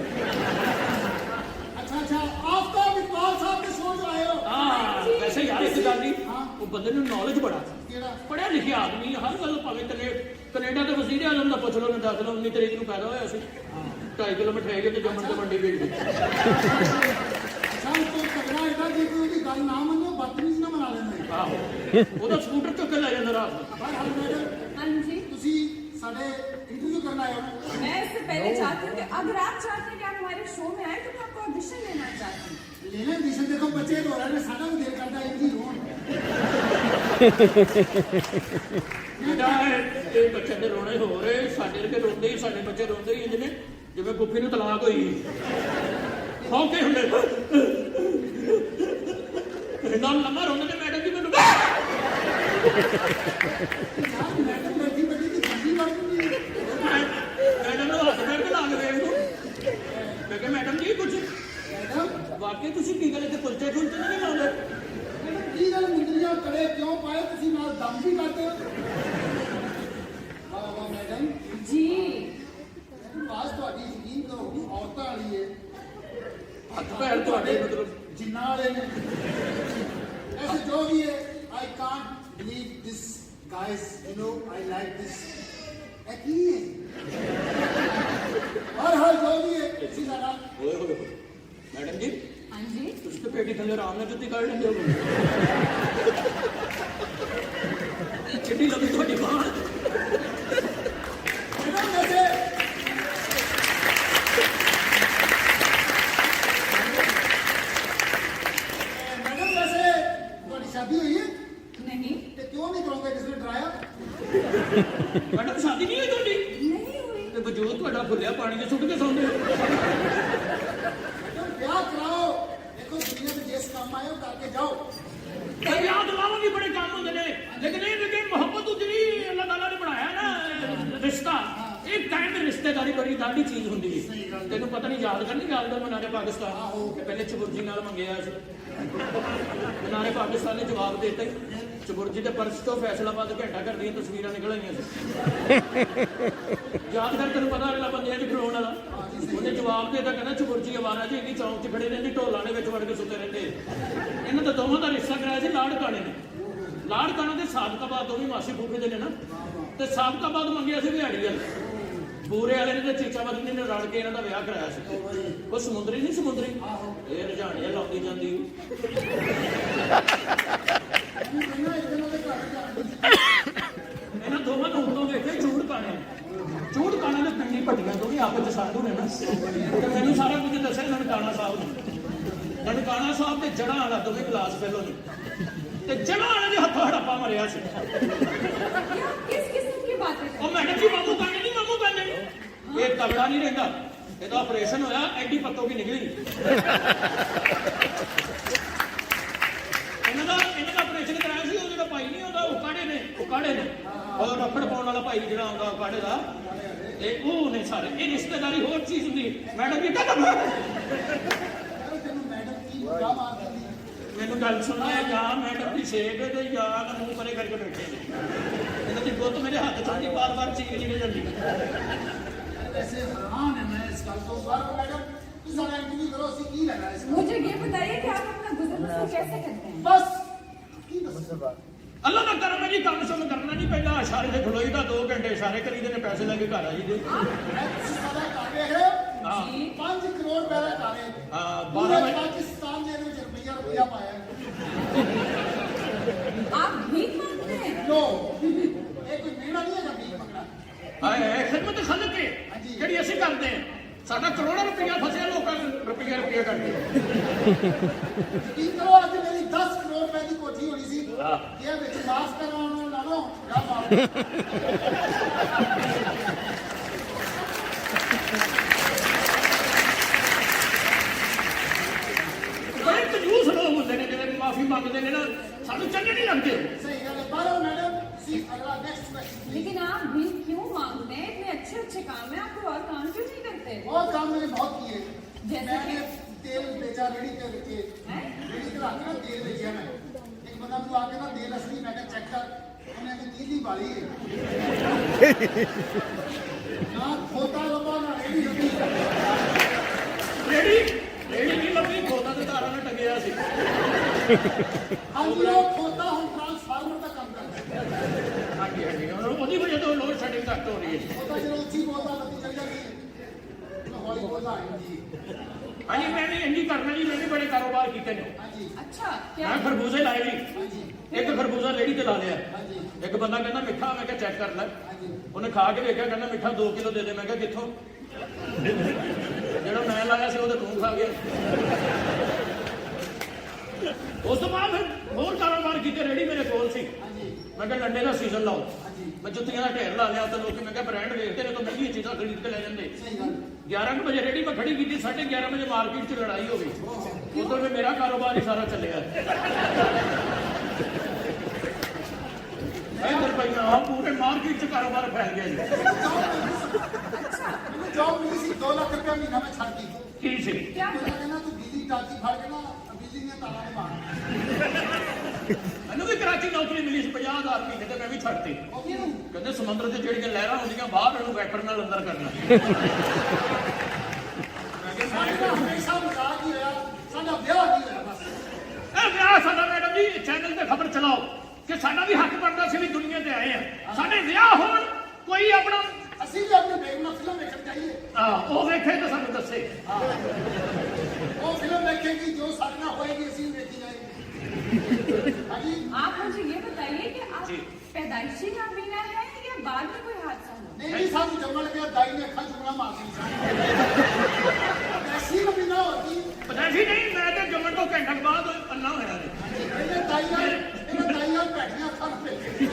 ਅੱਛਾ ਆਫਤਾਬ ਇਕਬਾਲ ਸਾਹਿਬ ਦੇ ਸ਼ੋਅ 'ਚ ਆਏ ਹੋ ਹਾਂ ਵੈਸੇ ਯਾਰ ਇੱਕ ਗੱਲ ਨਹੀਂ ਹਾਂ। ਉਹ ਬੰਦੇ ਨੂੰ ਨੌਲੇਜ ਬੜਾ ਕਿਹੜਾ ਪੜਿਆ ਲਿਖਿਆ ਆਦਮੀ ਹਰ ਗੱਲ ਭਾਵੇਂ ਕੈਨੇਡਾ ਦੇ ਵਜ਼ੀਰ ਆਜ਼ਮ ਦਾ ਪੁੱਛ ਲਓ ਨਾ ਦੱਸ ਲਓ 19 ਤਰੀਕ ਨੂੰ ਪੈਦਾ ਹੋਇਆ ਸੀ 2.5 ਕਿਲੋਮੀਟਰ ਹੈਗੇ ਤੇ ਜੰਮਣ ਤੇ ਮੰਡੀ ਵੇਚਦੇ। ਸਭ ਤੋਂ ਤਗੜਾ ਇਹਦਾ ਜੇ ਕੋਈ ਉਹਦੀ ਗੱਲ ਨਾ ਮੰਨੋ ਬਦਤਮੀਜ਼ ਨਾ ਬਣਾ ਲੈਂਦੇ ਆਹੋ ਉਹਦਾ ਸਕੂਟਰ ਚੁੱਕ ਕੇ ਲੈ ਜਾਂਦਾ ਰਾਤ ਨੂੰ। ਬਹਰਹਾਲ ਮੈਡਮ हाँ जी ਤੁਸੀਂ ਸਾਡੇ ਇੰਟਰਵਿਊ ਕਰਨ ਆਏ ਹੋ मैं इससे पहले चाहती हूँ कि अगर आप चाहते हैं कि आप हमारे शो में आए तो मैं आपको ऑडिशन लेना चाहती हूँ ਲੈ ਲੈਣ ਦਿਸ਼ਨ ਦੇਖੋ ਬੱਚੇ ਰੋ ਰਹੇ ਨੇ ਸਾਡਾ ਵੀ ਦਿਲ ਕਰਦਾ ਇੰਜੀ ਹੋਣ ਬੇਟਾ ਇਹ ਬੱਚੇ ਦੇ ਰੋਣੇ ਹੋ ਰਹੇ ਸਾਡੇ ਵਰਗੇ ਰੋਂਦੇ ਹੀ ਸਾਡੇ ਬੱਚੇ ਰੋਂਦੇ ਹੀ ਜਿਵੇਂ ਗੁੱਫੀ ਨੂੰ ਤਲਾਕ ਹੋਈ ਹੌਂਕੇ ਹੁੰਦੇ ਇੰਨਾ ਲੰਮਾ ਰੋਂਦੇ ਨੇ ਮੈਡਮ ਜੀ ਮੈਨੂੰ ਯਾਰ ਮੈਡਮ ਬੈਠੀ ਬੈਠੀ ਦੀ ਠੰਡੀ ਵੜ ਗਈ ਮੈਡਮ ਨੂੰ ਹੱਥ ਫੇਰ ਕੇ ਲਾ ਕੇ ਵੇਖ ਲਓ ਮੈਂ ਕਿਹਾ ਮੈਡਮ ਜੀ ਕੁਝ ਮੈਡਮ ਵਾਕਈ ਤੁਸੀਂ ਕੀ ਗੱਲ ਤੇ ਕੁਲਚੇ ਖੁਲਚੇ ਨਹੀਂ ਲਾਉਂਦੇ ਮੈਡਮ ਕੀ ਗੱਲ ਮੁੰਦਰੀਆਂ ਕੜੇ ਕਿਉਂ ਪਾਏ ਤੁਸੀਂ ਨਾਲ ਦਮ ਵੀ ਕਰਦੇ ਹੋ ਵਾਹ ਮੈਡਮ जी ਮੈਡਮ ਬਾਤ ਤੁਹਾਡੀ ਯਕੀਨ ਕਰੋ ਔਰਤਾਂ ਵਾਲੀ ਹੈ ਹੱਥ ਪੈਰ ਤੁਹਾਡੇ ਮਤਲਬ ਜਿੰਨਾ ਵਾਲੇ ਨੇ ऐसे जो भी है I can't believe this guys you know I like this की है और हर जो भी है इसी तरह ਓਏ ਹੋਏ ਮੈਡਮ ਜੀ हाँ जी ਤੁਸੀਂ ਤੇ ਪੇਟੀ ਥੱਲੇ ਆਰਾਮ ਨਾਲ ਜੁੱਤੀ ਕੱਢ ਲੈਂਦੇ ਹੋ ਕਿੱਡੀ ਲੱਗੀ ਤੁਹਾਡੀ ਬਾਂਹ मैडम वैसे मैडम वैसे तुम्हारी शादी हुई है नहीं तो क्यों नहीं करोगे किसने डराया ਮੈਡਮ ਸ਼ਾਦੀ ਨਹੀਂ ਹੋਈ ਤੁਹਾਡੀ नहीं हुई ਤੇ ਵਜੂਦ ਤੁਹਾਡਾ ਫੁੱਲਿਆ ਪਾਣੀ 'ਚ ਸੁੱਟ ਕੇ ਸੌਂਦੇ ਹੋ मैडम ब्याह कराओ देखो दुनिया में जिस काम आए हो करके जाओ ਤੇ ਯਾਦ ਲਾਵਾ ਵੀ ਬੜੇ ਕੰਮ ਹੁੰਦੇ ਨੇ ਲੇਕਿਨ ਇਹ ਕਿ ਮੁਹੱਬਤ ਜਿਹੜੀ ਅੱਲਾਹ ਤਾਲਾ ਨੇ ਬਣਾਇਆ ਨਾ ਰਿਸ਼ਤਾ ਇਹ ਕਾਇਮ ਰਿਸ਼ਤੇਦਾਰੀ ਬੜੀ ਦਾਢੀ ਚੀਜ਼ ਹੁੰਦੀ ਹੈ ਤੈਨੂੰ ਪਤਾ ਨਹੀਂ ਯਾਦ ਕਰਨੀ ਯਾਦ ਦਾ ਮਨਾਰੇ ਪਾਕਿਸਤਾਨ ਕਿ ਪਹਿਲੇ ਚਬੁਰਜੀ ਨਾਲ ਮੰਗਿਆ ਸੀ ਮਨਾਰੇ ਪਾਕਿਸਤਾਨ ਨੇ ਜਵਾਬ ਦੇ ਦਿੱਤਾ ਚਬੁਰਜੀ ਦੇ ਪਰਸ ਤੋਂ ਫੈਸਲਾਬਾਦ ਘੰਟਾ ਘਰ ਦੀਆਂ ਤਸਵੀਰਾਂ ਨਿਕਲ ਆਈਆਂ ਸੀ ਯਾਦ ਕਰ ਤੈਨੂੰ ਪਤਾ ਅਗਲਾ ਬੰਦਿਆਂ ਦੀ ਫਰੋਣ ਵਾਲਾ ਉਹਨੇ ਜਵਾਬ ਦੇ ਦਿੱਤਾ ਕਹਿੰਦਾ ਚਬੁਰਜੀ ਆਵਾਰਾ ਜੀ ਇੰਨੀ ਚੌਂਕ 'ਚ ਖੜੇ ਰਹਿੰਦੀ ਢੋਲਾਂ ਦੇ ਵਿੱਚ ਵੜ ਕੇ ਸੁੱਤੇ ਰਹਿੰਦੇ ਇਹਨਾਂ ਤਾਂ ਦੋਵਾਂ ਦਾ ਰਿਸ਼ਤਾ ਕਰਾਇਆ ਸੀ ਲਾੜ ਕਾਣੇ ਨੇ ਲਾੜ ਕਾਣਾ ਦੇ ਸਾਬਕਾਬਾਦ ਤੋਂ ਵੀ ਮਾਸੀ ਫੂਫੇ ਦੇ ਨੇ ਨਾ ਤੇ ਸਾਬਕਾਬਾਦ ਮੰਗਿਆ ਸੀ ਦਿਹਾੜੀ ਵਾਲੇ ਬੂਰੇ ਵਾਲੇ ਨੇ ਤੇ ਚੀਚਾ ਬਦਨੀ ਨੇ ਰਲ ਕੇ ਇਹਨਾਂ ਦਾ ਵਿਆਹ ਕਰਾਇਆ ਸੀ ਉਹ ਸਮੁੰਦਰੀ ਨਹੀਂ ਸਮੁੰਦਰੀ ਇਹ ਰਜਾਣੀਆਂ ਲਾਉਂਦੀ ਜਾਂਦੀ मैंने कहना इतने वाले घर जाने ਇਹਨਾਂ ਦੋਵਾਂ ਨੂੰ ਉੱਤੋਂ ਵੇਖੇ ਝੂੜ ਕਾਣੇ ਦੇ ਪਿੰਡੀ ਭੱਟੀਆਂ ਤੋਂ ਵੀ ਆਪਸ ਚ ਸਾਧੂ ਨੇ ਨਾ ਤੇ ਮੈਨੂੰ ਸਾਰਾ ਕੁਝ ਦੱਸਿਆ ਨਨਕਾਣਾ ਸਾਹਿਬ ਨੇ ਨਨਕਾਣਾ ਸਾਹਿਬ ਤੇ ਜੜਾਂ ਵਾਲਾ ਦੋਵੇਂ ਗਲਾਸ ਪਹਿਲੋਂ ਨੇ ਤੇ ਜੜਾਂ ਵਾਲੇ ਦੇ ਹੱਥੋਂ ਹੜੱਪਾ ਮਰਿਆ ਸੀ क्या किस किस्म की बातें कर ਉਹ ਮੈਡਮ ਜੀ ਮਾਮੂ ਕਹਿੰਦੇ ਨਹੀਂ ਇਹ ਤਗੜਾ ਨਹੀਂ ਰਹਿੰਦਾ ਇਹਦਾ ਆਪਰੇਸ਼ਨ ਹੋਇਆ ਐਡੀ ਪੱਤੋਂ ਕੀ ਨਿਕਲੀ ਇਹਨਾਂ ਦਾ ਆਪਰੇਸ਼ਨ ਕਰਾਇਆ ਸੀ ਉਹ ਜਿਹੜਾ ਭਾਈ ਨਹੀਂ ਹੁੰਦਾ ਉਹ ਕਾੜੇ ਨੇ ਉਹ ਰੱਖੜ ਪਾਉਣ ਵਾਲਾ ਭਾਈ ਜਿਹੜਾ ਆਉਂਦਾ ਉਹ ਕਾੜੇ ਦਾ ਇਹ ਉਹ ਨੇ ਸਾਰੇ ਇਹ ਰਿਸ਼ਤੇਦਾਰੀ ਹੋਰ ਚੀਜ਼ ਹੁੰਦੀ ਮੈਡਮ ਜੀ ਕਹਿੰਦਾ तेन मैडम की क्या बात है ਮੈਨੂੰ ਗੱਲ ਸੁਣਨਾ ਜਾਂ ਮੈਡਮ ਦੀ ਛੇਕ ਤੇ ਜਾਂ ਮੂੰਹ ਪਰੇ ਕਰਕੇ ਬੈਠੇ ਨੇ ਇਹਨਾਂ ਦੀ ਗੁੱਤ ਮੇਰੇ ਹੱਥ ਚੋਂ ਦੀ ਬਾਰ-ਬਾਰ ਚੀਕ ਜਿਹੜੇ ਜਾਂਦੀ वैसे हैरान है मैं इस गल तो बार मैडम तू सारा इंटरव्यू करो सी की लगा इसमें मुझे ये बताइए कि आप अपना गुजर बसर कैसे करते हैं बस की बस ਅੱਲਾ ਦਾ ਕਰਮ ਹੈ ਜੀ ਕੰਮ ਸ਼ੁਰੂ ਕਰਨਾ ਨਹੀਂ ਪੈਂਦਾ ਇਸ਼ਾਰੇ ਤੇ ਖਲੋਈ ਦਾ 2 ਘੰਟੇ ਇਸ਼ਾਰੇ ਕਰੀਦੇ ਨੇ ਪੈਸੇ ਲੈ ਕੇ ਘਰ ਆ ਜੀਦੇ सारा कर देख रहे हो हाँ। 5 करोड़ रुपए का कर है हाँ, 12 पूरे में- पाकिस्तान ने रुपया पाया है आप भीख मांगते हैं नो ये कोई मेरा नहीं है भीख मंगना ਹਾਏ ਖਿਦਮਤ ਖਲਕ ਹੈ ਹਾਂਜੀ। ਜਿਹੜੀ ਅਸੀਂ ਕਰਦੇ ਹਾਂ ਸਾਡਾ ਕਰੋੜਾਂ ਰੁਪਈਆ ਫਸਿਆ ਲੋਕਾਂ ਨੂੰ ਰੁਪਈਆ ਕਰਕੇ यकीन करो आज मेरी 10 करोड़ रुपए की कोठी होनी सी हाँ। ये विच माफ करवाना ला लो या माफ ਬੜੇ ਕੰਜੂਸ ਲੋਕ ਹੁੰਦੇ ਨੇ ਜਿਹੜੇ ਮਾਫੀ ਮੰਗਦੇ ਨੇ ਨਾ ਸਾਨੂੰ ਚੰਗੇ ਨਹੀਂ ਲੱਗਦੇ सही गल है बारो मैडम सी अगला नेक्स्ट क्वेश्चन लेकिन आप भी क्यों मांगते हैं? इतने अच्छे अच्छे काम है, आप कोई और काम क्यों नहीं करते? बहुत काम मैंने बहुत किए जैसे मैंने कि? तेल बेचा रेडी पे रखे हैं? रेडी पे रख के ना तेल बेचा मैं एक बंदा मुझे आके ना तेल असली मैं चेक कर उन्हें तो तीली वाली है ना खोता लंबा ना रेडी लंबी ਰੇੜੀ ਨਹੀਂ ਲੱਭੀ ਖੋਤਾ ਤੇ ਤਾਰਾਂ ਨਾਲ ਟੰਗਿਆ ਸੀ हाँ जी वो खोता हम ट्रांसफार्मर का काम करता है ਹਾਂਜੀ ਹਾਂਜੀ ਉਹਦੀ ਵਜ੍ਹਾ ਤੋਂ ਲੋਡ ਸ਼ੈਡਿੰਗ ਘੱਟ ਹੋ ਰਹੀ ਹੈ खोता जो ऊंची बोलता बत्ती चल जाती है तो हौली बोलता है जी ਹਾਂਜੀ ਮੈਂ ਵੀ ਇੰਨੀ ਕਰਨਾ ਜੀ ਮੈਂ ਵੀ ਬੜੇ ਕਾਰੋਬਾਰ ਕੀਤੇ ਨੇ हाँ जी अच्छा क्या? ਮੈਂ ਖਰਬੂਜ਼ੇ ਲਾਏ ਜੀ हाँ जी ਇੱਕ ਖਰਬੂਜ਼ਾ ਰੇੜੀ ਤੇ ਲਾ ਲਿਆ हाँ जी ਇੱਕ ਬੰਦਾ ਕਹਿੰਦਾ ਮਿੱਠਾ ਮੈਂ ਕਿਹਾ ਚੈੱਕ ਕਰ ਲੈ हाँ जी ਉਹਨੇ ਖਾ ਕੇ ਵੇਖਿਆ ਕਹਿੰਦਾ ਮਿੱਠਾ 2 ਕਿਲੋ ਦੇ ਦੇ ਮੈਂ ਕਿਹਾ ਕਿੱਥੋਂ ਜਿਹੜਾ ਮੈਂ ਲਾਇਆ ਸੀ ਉਹ ਤਾਂ ਤੂੰ ਖਾ ਗਿਆ ਉਸ ਤੋਂ ਬਾਅਦ ਫਿਰ ਹੋਰ ਕਾਰੋਬਾਰ ਕੀਤੇ ਰੇੜੀ ਮੇਰੇ ਕੋਲ ਸੀ हाँ जी ਮੈਂ ਕਿਹਾ ਡੰਡੇ ਦਾ ਸੀਜ਼ਨ ਲਾਓ हाँ जी ਮੈਂ ਜੁੱਤੀਆਂ ਦਾ ਢੇਰ ਲਾ ਲਿਆ ਤਾਂ ਲੋਕੀ ਮੈਂ ਕਿਹਾ ਬ੍ਰਾਂਡ ਵੇਖਦੇ ਨੇ ਤਾਂ ਮਹਿੰਗੀਆਂ ਚੀਜ਼ਾਂ ਖਰੀਦ ਕੇ ਲੈ ਜਾਂਦੇ सही गल 11 ਵਜੇ ਰੇੜੀ ਮੈਂ ਖੜੀ ਕੀਤੀ 11:30 ਵਜੇ ਮਾਰਕੀਟ 'ਚ ਲੜਾਈ ਹੋ ਗਈ ਉਦੋਂ ਵੀ ਮੇਰਾ ਕਾਰੋਬਾਰ ਹੀ ਸਾਰਾ ਚੱਲਿਆ ਇਧਰ ਪਈਆਂ ਆ ਪੂਰੇ ਮਾਰਕੀਟ 'ਚ ਕਾਰੋਬਾਰ ਫੈਲ ਗਿਆ ਜੀ मैंने जॉब मिली सी 2 लाख रुपया महीना में छाड़ दी ਕੀ ਸੀ क्या? मैं कहना तू बिजली टाकी फाड़ के ना बिजली ने ताला में मार ਮੈਨੂੰ ਵੀ ਕਰਾਚੀ ਨੌਕਰੀ ਮਿਲੀ ਸੀ 50,000 ਮਹੀਨੇ ਤੇ ਮੈਂ ਵੀ ਛੱਡਤੀ और क्यों ਕਹਿੰਦੇ ਸਮੁੰਦਰ 'ਚ ਜਿਹੜੀਆਂ ਲਹਿਰਾਂ ਹੁੰਦੀਆਂ ਬਾਹਰ ਉਹਨੂੰ ਵੈਪਰ ਨਾਲ ਅੰਦਰ ਕਰਨਾ ਮੈਂ ਕਿਹਾ साढ़े ना हमेशा मजाक ही होया साडा ब्याह नहीं होया बस ਇਹ ਵਿਆਹ ਸਾਡਾ ਮੈਡਮ ਜੀ ਚੈਨਲ ਤੇ ਖਬਰ ਚਲਾਓ ਕਿ ਸਾਡਾ ਵੀ ਹੱਕ ਬਣਦਾ ਸੀ ਵੀ ਦੁਨੀਆ ਤੇ ਆਏ ਆ ਸਾਡੇ ਵਿਆਹ ਹੋਣ ਕੋਈ ਆਪਣਾ ਅਸੀਂ ਵੀ ਆਪਣੀ ਬੇਗਮ ਨਾਲ ਫਿਲਮ ਵੇਖਣ ਜਾਈਏ ਉਹ ਵੇਖੇ ਤਾਂ ਸਾਨੂੰ ਦੱਸੇ ਉਹ ਫਿਲਮ ਵੇਖੇਗੀ ਜੋ ਸਾਡੇ ਨਾਲ ਹੋਏਗੀ ਅਸੀਂ ਵੀ ਵੇਖੀ ਜਾਏਗੀ ਹਾਂਜੀ आप मुझे ये बताइए कि आप जी। पैदाइशी नाबीना है या बाद में कोई हादसा हुआ? ਨਹੀਂ ਨਹੀਂ ਸਾਨੂੰ ਜੰਮਣ ਲੱਗਿਆ ਦਾਈ ਨੇ ਅੱਖਾਂ ਚੁਗਣਾ ਮਾਰਦੀ ਐਸੀ ਕभी ਨਾ ਹੋਤੀ ਪਤਾ ਸੀ ਨਹੀਂ ਮੈਂ ਤੇ ਜੰਮਣ ਤੋਂ ਘੰਟਾ ਕੁ ਬਾਅਦ ਅੰਨਾ ਹੋਇਆ ਜੀ ਇਹਨੇ ਦਾਈ ਨਾਲ ਬੈਠੀਆਂ ਅੱਖਾਂ ਤੇ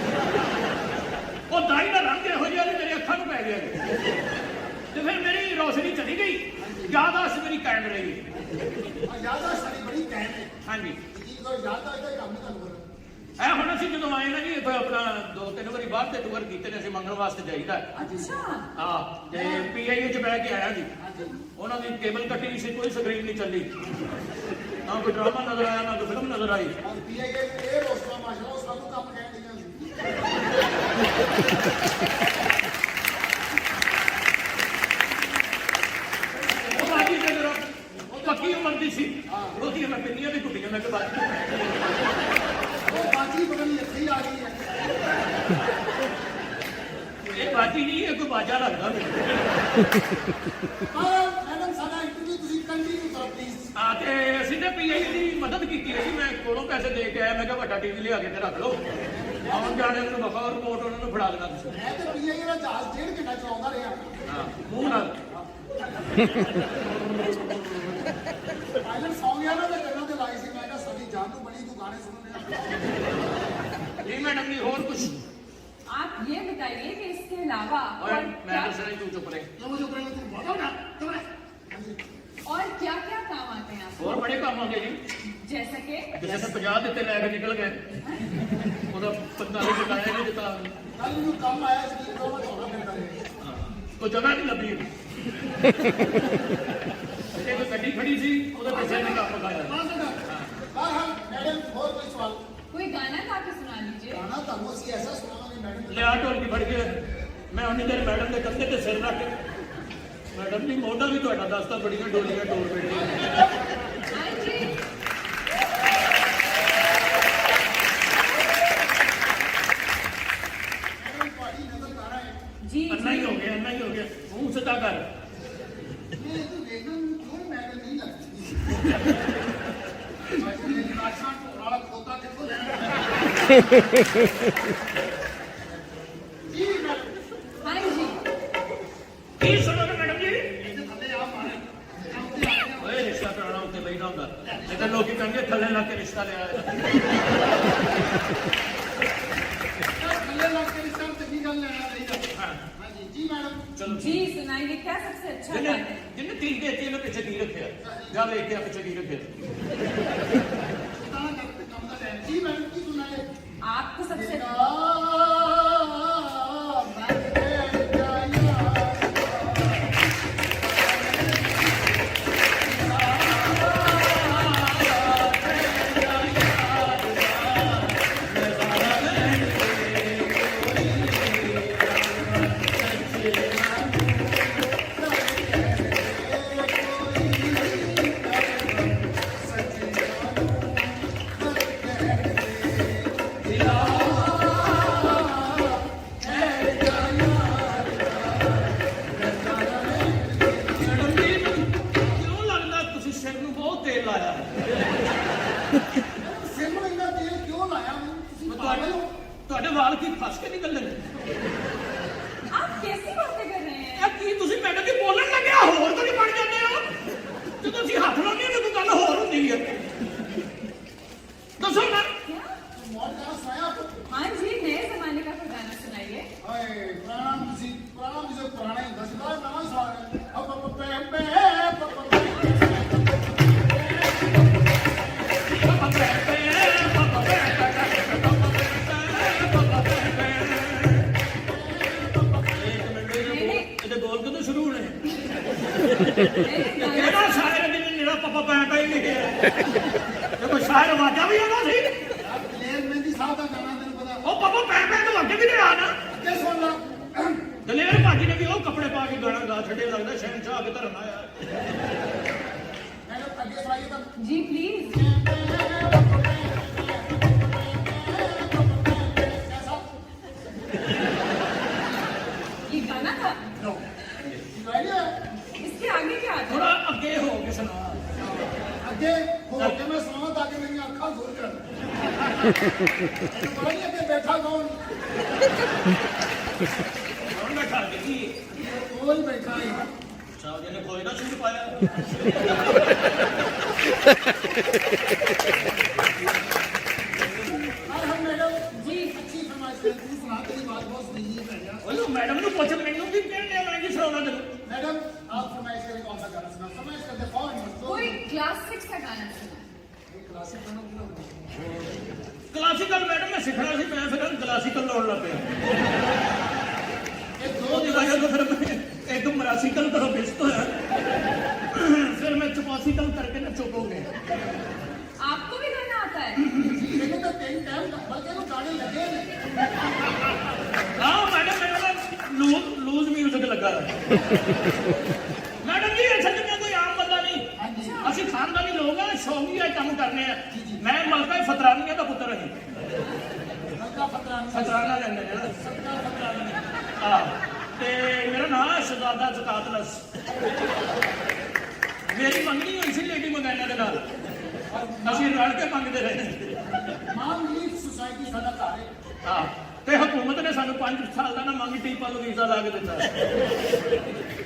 ਉਹ ਦਾਈ ਦਾ ਰੰਗ ਇਹੋ ਜਿਹਾ ਵੀ ਮੇਰੇ ਅੱਖਾਂ ਨੂੰ ਪੈ ਗਿਆ ਜੀ। ਤੇ ਫਿਰ ਮੇਰੀ ਰੋਸ਼ਨੀ ਚਲੀ ਗਈ ਯਾਦਾਸ਼ਤ ਮੇਰੀ ਕਾਇਮ ਰਹੀ ਯਾਦਾਂ ਸਾਡੀ ਬੜੀ ਕਾਇਮ ਹੈ ਹਾਂਜੀ ਜੀ ਕੋ ਯਾਦਾਂ ਦਾ ਕੰਮ ਨਹੀਂ ਕਰਦਾ ਇਹ ਹੁਣ ਅਸੀਂ ਜਦੋਂ ਆਏ ਨਾ ਜੀ ਇੱਥੇ ਆਪਣਾ 2-3 ਵਾਰੀ ਬਾਹਰ ਤੇ ਟੂਰ ਕੀਤੇ ਨੇ ਅਸੀਂ ਮੰਗਣ ਵਾਸਤੇ ਜਾਈਦਾ अच्छा ਹਾਂ ਤੇ ਪੀਆਈਏ 'ਚ ਬਹਿ ਕੇ ਆਇਆ ਜੀ ਉਹਨਾਂ ਦੀ ਕੇਬਲ ਕੱਟੀ ਨਹੀਂ ਸੀ ਕੋਈ ਸਕਰੀਨ ਨਹੀਂ ਚੱਲੀ ਨਾ ਕੋਈ ਡਰਾਮਾ ਨਜ਼ਰ ਆਇਆ ਨਾ ਕੋਈ ਫਿਲਮ ਨਜ਼ਰ ਆਈ ਔਰ ਪੀਆਈਏ ਇਹ ਰੋਸਟਾ ਮਾਸ਼ਾਅੱਲਾ ਉਸ ਨੂੰ ਕੰਮ ਕਹਿਣ ਦੀਆਂ ਉਹ ਬਾਜੀ ਤੇ ਜਦੋਂ ਪੱਕੀ ਉਮਰ ਦੀ ਸੀ ਉਹਦੀਆਂ ਮੈਂ ਪਿੰਨੀਆਂ ਵੀ ਕੁੱਟੀਆਂ ਮੈਂ ਕਿ ਬਾਜੀ ਉਹ ਬਾਜੀ ਬਗਲ ਇੱਥੇ ਹੀ ਆ ਗਈ ਹੈ ਇਹ ਬਾਜੀ ਨਹੀਂ ਇਹ ਕੋਈ ਬਾਜਾ ਲੱਗਦਾ ਮੈਨੂੰ ਮੈਡਮ ਸਾਡਾ ਇੰਟਰਵਿਊ ਤੁਸੀਂ ਕੰਟੀਨਿਊ ਕਰੋ ਪਲੀਜ਼ ਆ ਤੇ ਅਸੀਂ ਨੇ ਪੀਆਈ ਦੀ ਮਦਦ ਕੀਤੀ ਹੈ ਜੀ ਮੈਂ ਕੋਲੋਂ ਪੈਸੇ ਦੇ ਕੇ ਆਇਆ ਮੈਂ ਕਿਹਾ ਵੱਡਾ ਟੀਵੀ ਲਿਆ ਕੇ ਤੇ ਰੱਖ ਲਓ ਆਉਣ ਜਾਣੇ ਨੂੰ ਬਖੌਰ ਰਿਮੋਟ ਉਹਨਾਂ ਨੂੰ ਫੜਾ ਦੇਣਾ ਤੁਸੀਂ ਮੈਂ ਤੇ ਪੀਆਈਏ ਦਾ ਜਹਾਜ਼ 1.5 ਘੰਟਾ ਚਲਾਉਂਦਾ ਰਿਹਾ ਹਾਂ ਮੂੰਹ ਨਾਲ ਪਾਇਲਟ ਸੌਂਗ ਯਾਰ ਉਹਦੇ ਕੰਨਾਂ ਤੇ ਲਾਈ ਸੀ ਮੈਂ ਕਿਹਾ ਸਾਡੀ ਜਾਨ ਨੂੰ ਬਣੀ ਤੂੰ ਗਾਣੇ ਸੁਣਨੇ ਨਹੀਂ ਮੈਡਮ ਜੀ ਹੋਰ ਕੁਝ आप ये बताइए कि इसके अलावा ਓਏ और ਮੈਂ क्या ਦੱਸਣਾ ਤੂੰ ਚੁੱਪ ਰਹੇ ਕਿਉਂ ਜੋ ਕਰੇ ਤੂੰ ਬੋਲੋ ਨਾ ਚੁੱਪ ਰਹਿ और क्या क्या काम आते हैं आपको? ਹੋਰ ਬੜੇ ਕੰਮ ਆਉਂਦੇ ਜੀ जैसे कि ਕਿਸੇ ਨੇ 50 ਦਿੱਤੇ ਲੈ ਕੇ ਨਿਕਲ ਗਏ ਉਹਦਾ 45 ਚੁਕਾਇਆ ਨਹੀਂ ਦਿੱਤਾ ਕੱਲ ਨੂੰ ਕੰਮ ਆਇਆ ਸੀ ਕਿ ਉਹ ਝੋਲਾ ਪੈਂਦਾ ਹੈ ਕੋਈ ਜਗ੍ਹਾ ਨਹੀਂ ਲੱਭੀ ਤੇ ਕੋਈ ਗੱਡੀ ਖੜੀ ਸੀ ਉਹਦੇ ਪਿੱਛੇ ਨੇ ਕੰਮ ਲਗਾਇਆ ਬਾਹਰ ਮੈਡਮ ਹੋਰ ਕੋਈ ਸਵਾਲ कोई गाना गा के सुना लीजिए। ਗਾਣਾ ਤੁਹਾਨੂੰ ਅਸੀਂ ਐਸਾ ਸੁਣਾਵਾਂਗੇ ਮੈਡਮ ਲਿਆ ਢੋਲਕੀ ਫੜ ਕੇ ਮੈਂ ਉਨੀ ਦੇਰ ਮੈਡਮ ਦੇ ਕੰਧੇ ਤੇ ਸਿਰ ਰੱਖ ਮੈਡਮ ਜੀ ਮੋਢਾ ਵੀ ਤੁਹਾਡਾ ਦੱਸਦਾ ਬੜੀਆਂ ਡੋਲੀਆਂ ਡੋਲ ਬੈਠੀਆਂ हाँ जी। ਮੈਡਮ ਤੁਹਾਡੀ ਨਜ਼ਰ ਗਾਣਾ ਹੈ जी ਅੰਨਾ ਹੀ ਹੋ ਗਿਆ ਅੰਨਾ ਹੀ ਹੋ ਗਿਆ ਮੂੰਹ ਸਿੱਧਾ ਕਰ ਇਹ ਤੂੰ ਵੇਖਣ ਨੂੰ ਕਿਉਂ ਮੈਡਮ ਨਹੀਂ ਲੱਗਦੀ ਅੱਜ ਇਹ ਲਾਸ਼ਾਂ ਢੋਲ ਵਾਲਾ ਖੋਤਾ ਕਿੱਥੋਂ ਲੈਣਾ ਜੀ ਮੈਡਮ हाँ जी। ਕੀ ਸੁਣੋਗੇ ਮੈਡਮ ਜੀ ਇਹਦੇ ਥੱਲੇ ਆ ਮਾਰੇ ਕੰਮ ਤੇ ਆ ਗਿਆ ਓਏ ਰਿਸ਼ਤਾ ਕਰਾਉਣਾ ਉੱਤੇ ਬੈਠਾ ਹੁੰਦਾ ਇਹ ਤਾਂ ਲੋਕੀ ਕਹਿੰਦੇ ਥੱਲੇ ਲੱਗ ਕੇ ਰਿਸ਼ਤਾ ਲਿਆ ਥੱਲੇ ਲੱਗ ਕੇ ਰਿਸ਼ਤਾ ਚੰਗੀ ਗੱਲ ਲੈਣਾ ਚਾਹੀਦਾ ਹਾਂਜੀ ਜੀ ਮੈਡਮ ਚਲੋ जी सुनाइए क्या सबसे अच्छा ਜਿਹਨੇ गाना है? ਜਿਹਨੇ ਤੀਰ ਦੇਤੀ ਉਹਨੇ ਪਿੱਛੇ ਕੀ ਰੱਖਿਆ ਜਾ ਵੇਖ ਕੇ ਪਿੱਛੇ ਕੀ ਰੱਖਿਆ ਤਾਂ ਕਰਕੇ ਕੰਮ ਦਾ ਟਾਈਮ ਜੀ ਮੈਡਮ ਕੀ ਤੁਸੀਂ आपको सबसे ਮੈਡਮ ਜੀ ਕਿਉਂ ਲੱਗਦਾ ਤੁਸੀਂ ਸਿਰ ਨੂੰ ਬਹੁਤ ਤੇਲ ਲਾਇਆ ਹੈ? ਤੁਹਾਡੇ ਵਾਲ ਕੀ ਫਸ ਕੇ ਨਿਕਲ ਰਹੇ? आप कैसी बातें कर रहे हैं? ਇਹ ਕੀ ਤੁਸੀਂ ਮੈਡਮ ਜੀ ਬੋਲਣ ਲੱਗਿਆ ਹੋਰ ਤਾਂ ਨਹੀਂ ਬਣ ਜਾਂਦੇ ਹੋ? ਜਦੋਂ ਅਸੀਂ ਹੱਥ ਲਾਉਂਦੇ ਹਾਂ ਤਾਂ ਕੋਈ ਗੱਲ ਹੋਰ ਹੁੰਦੀ ਹੈ। ਦੱਸੋ ਨਾ। क्या? हाँ जी, नए जमाने का कोई गाना सुनाइए। ਇਹਦੇ ਬੋਲ ਕਦੋਂ ਸ਼ੁਰੂ ਹੋਣੇ? नहीं, ਕਿਹੜਾ ਸ਼ਾਇਰ ਜਿਹਨੇ ਮੇਰਾ ਪਪਾ ਪੈਂਟਾ ਹੀ ਲਿਖਿਆ? ਇਹ ਕੋਈ ਸ਼ਾਇਰ ਵਾਜਾ ਵੀ ਆਉਂਦਾ ਸੀ? ਉਹ ਪਪਾ ਪੈਂਟਾ ਤੋਂ ਅੱਗੇ ਵੀ ਨਹੀਂ ਆ ਨਾ। ਦਲੇਰ ਭਾਜੀ ਨੇ ਵੀ ਉਹ ਕੱਪੜੇ ਪਾ ਕੇ ਗਾਣਾ ਗਾ ਛੱਡਿਆ, ਲੱਗਦਾ ਸ਼ਹਿਨਸ਼ਾਹ ਕੇ ਧਰਨਾ ਆ। जी प्लीज। ये गाना था? इसके आगे क्या आता है? ਥੋੜਾ ਅੱਗੇ ਹੋ ਕੇ ਸੁਣਾ। ਅੱਗੇ ਹੋ ਕੇ ਮੈਂ ਸੁਣਾਵਾਂ ਤਾਂ ਕਿ ਮੇਰੀਆਂ ਅੱਖਾਂ ਖੁੱਲ ਜਾਣ। ਪਤਾ ਨਹੀਂ ਅੱਗੇ ਬੈਠਾ ਕੌਣ? ਕੌਣ ਬੈਠਾ ਅੱਗੇ ਕੀ? ਕੋਈ ਬੈਠਾ ਹੀ। ਸਾਹਿਬ ਜੀ ਨੇ ਕੋਈ ਨਾ ਸੂਟ ਪਾਇਆ। हम मैडम जी अच्छी फरमाइश है। तू सुना, तेरी बात बहुत सही है भैया। ਉਹ ਮੈਡਮ ਨੂੰ ਪੁੱਛ, ਮੈਨੂੰ ਕੀ ਕਹਿਣੇ ਮੈਂ ਕੀ ਸੁਣਾਉਣਾ ਤੈਨੂੰ? मैडम आप फरमाइश करें कौन सा गाना सुना? फरमाइश करते कौन? कोई क्लासिक सा गाना सुना। क्लासिक गाना क्यों? ਕਲਾਸੀਕਲ ਮੈਡਮ ਮੈਂ ਸਿੱਖਣਾ ਸੀ, ਮੈਂ ਫਿਰ ਕਲਾਸੀਕਲ ਲਾਉਣ ਲੱਗ ਪਿਆ। ये दो ਉਹਦੀ ਵਜ੍ਹਾ ਤੋਂ ਫਿਰ ਮੈਂ ਇੱਕ ਮਰਾਸੀਕਲ ਤੋਂ ਬਿਸਤ ਹੋਇਆ। ਫਿਰ ਮੈਂ ਚੁਪਾਸੀਕਲ ਕਰਕੇ ਨਾ ਚੁੱਪ ਹੋ ਗਿਆ। आपको भी गाना आता है? मैंने तो तीन टाइम बल्कि तो गाने लगे नहीं। ਹਾਂ ਮੈਡਮ ਮੇਰਾ ਤਾਂ ਲੂਜ਼ ਮਿਊਜ਼ਿਕ ਲੱਗਾ ਹੈ। ਮੈਡਮ ਜੀ ਇਹ ਸੱਚ ਕੋਈ ਆਮ ਬੰਦਾ ਨਹੀਂ, ਅਸੀਂ ਖਾਨਦਾਨੀ ਲੋਕ ਆ, ਸ਼ੌਕੀ ਇਹ ਕੰਮ ਕਰਨੇ ਆ। ਮੈਂ ਮਲਕਾ ਫਤਰਾਨੀਆ ਦਾ ਪੁੱਤਰ ਹਾਂ। हल्का फतरा नहीं। ਫਤਰਾਨਾ ਲੈਂਦੇ ਨੇ ਨਾ। सबका फतरा नहीं। ਹਾਂ ਤੇ ਮੇਰਾ ਨਾਮ ਹੈ ਸ਼ਹਜ਼ਾਦਾ ਜ਼ਕਾਤਲਸ। ਮੇਰੀ ਮੰਗਣੀ ਹੋਈ ਸੀ ਲੇਡੀ ਮੰਗਾਈਆਂ ਦੇ ਨਾਲ, ਅਸੀਂ ਰਲ ਕੇ ਮੰਗਦੇ ਰਹੇ। मान लीफ सोसाइटी साडा घर है। ਹਾਂ ਤੇ ਹਕੂਮਤ ਨੇ ਸਾਨੂੰ 5 ਸਾਲ ਦਾ ਨਾ ਮੰਗ ਟੀਪਾ ਨੂੰ ਵੀਜ਼ਾ ਲਾ ਕੇ ਦਿੱਤਾ।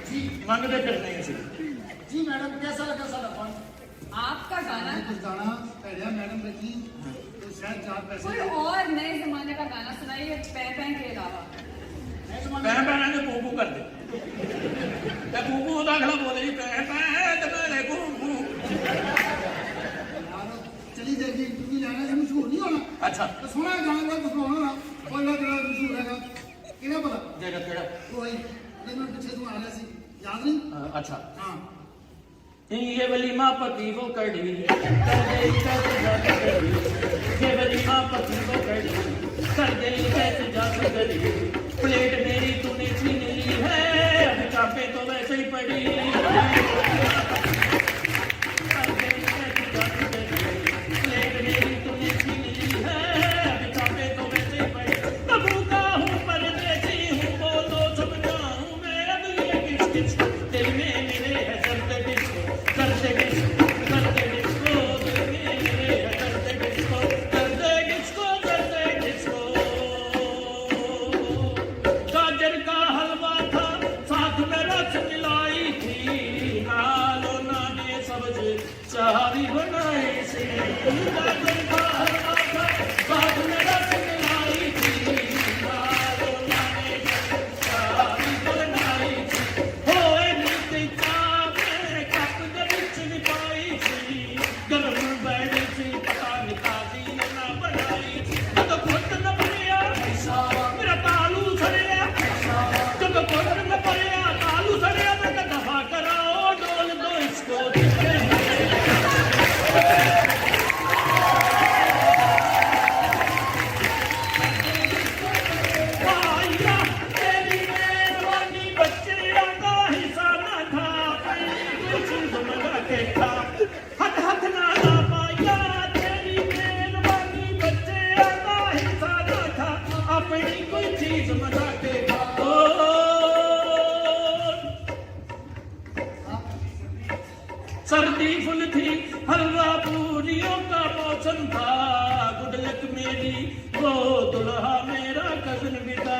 जी ਮੰਗਦੇ ਫਿਰਦੇ ਅਸੀਂ। जी मैडम कैसा लगा साडा फन? आपका गाना कुछ गाना पहले मैडम रखी तो शायद 4 पैसे कोई और नए जमाने का गाना सुनाइए, पै के अलावा। ਪੈ ਪੈਣਾ ਨੇ ਪੂ ਪੂ ਕਰਦੇ ਤੇ ਪੂ ਪੂ ਦਾ ਅਗਲਾ ਬੋਲੇ ਜੀ ਪੈ ਪੈ ਤੇ ਮੇਰੇ ਪੂ ਪੂ। चली जाएगी इंटरव्यू लेना से मशहूर नहीं होना। ਅੱਛਾ तो सोना गाना का कुछ होना ना कोई ना तेरा मशहूर हैगा किने पता ਜਿਹੜਾ ਕਿਹੜਾ? कोई जिन्होंने पीछे तू आ रहा सी याद नहीं? ਅੱਛਾ हाँ ये वलीमा पति वो कड़ी कर गई कैसे जात करी। ये वलीमा पति वो कड़ी कर गई कैसे जात करी। प्लेट मेरी तूने छीन ली है, अब चापे तो वैसे ही पड़ी। कर गई कैसे जात करी। प्लेट मेरी तूने छीन ली है, अब चापे तो वैसे ही पड़ी। बबू का हूँ परदेसी हूँ, बोलो समझा हूँ मैं अब ये किस किस दिल में मेरे है दर्द डिस्को करते डिस्को करते डिस्को दिल में मेरे है दर्द डिस्को करते डिस्को करते डिस्को। गाजर का हलवा था साथ में रस मिलाई थी, नालो नाने सब्जी चारी बनाई सी। गाजर का हलवा था साथ में रस मिलाई थी, नालो नाने सब्जी चारी बनाई थी। होए नीति चाप सर्दी फुल थी हलवा पूरियों का मौसम था गुडलक मेरी वो दुल्हा मेरा कजन बिता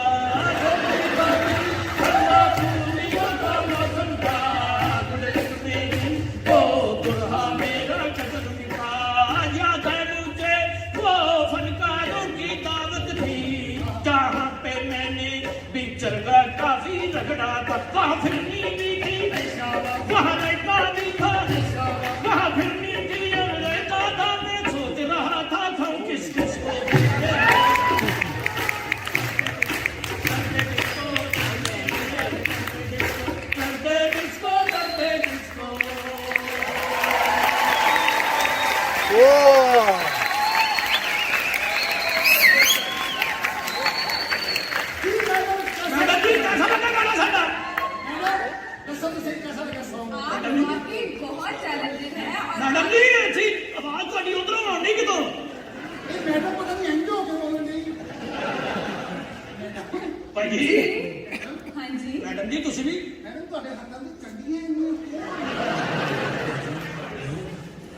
हलवा पूरियों का मौसम था गुडलक मेरी वो दुल्हा मेरा कजन बिता याद है मुझे वो फनकारों की दावत थी जहाँ पे मैंने बिचरगा काफी रगड़ा था वहाँ फिल्मी भी थी वहाँ लड़का भी था वहाँ फिल्मी थी और लड़का था मैं सोच रहा था हम किस किस को करते डिस्को मैडम जी कैसा लगा गाना साਡਾ ਦੱਸੋ ਤੁਸੀਂ कैसा लगा सॉन्ग आप वाकई बहुत टैलेंटेड है और मैडम जी अच्छी आवाज ਤੁਹਾਡੀ ਉਧਰੋਂ ਆਉਂਦੀ ਕਿਤੋਂ ਇਹ ਮੈਡਮ ਪਤਾ ਨਹੀਂ ਇੰਜ ਹੋ ਕੇ ਬੋਲਣ ਦੀ ਭਾਈ हाँ जी ਮੈਡਮ ਜੀ ਤੁਸੀਂ ਵੀ ਮੈਡਮ ਤੁਹਾਡੇ ਹੱਥਾਂ ਦੀ ਚੰਡੀਆਂ ਇੰਨੀਆਂ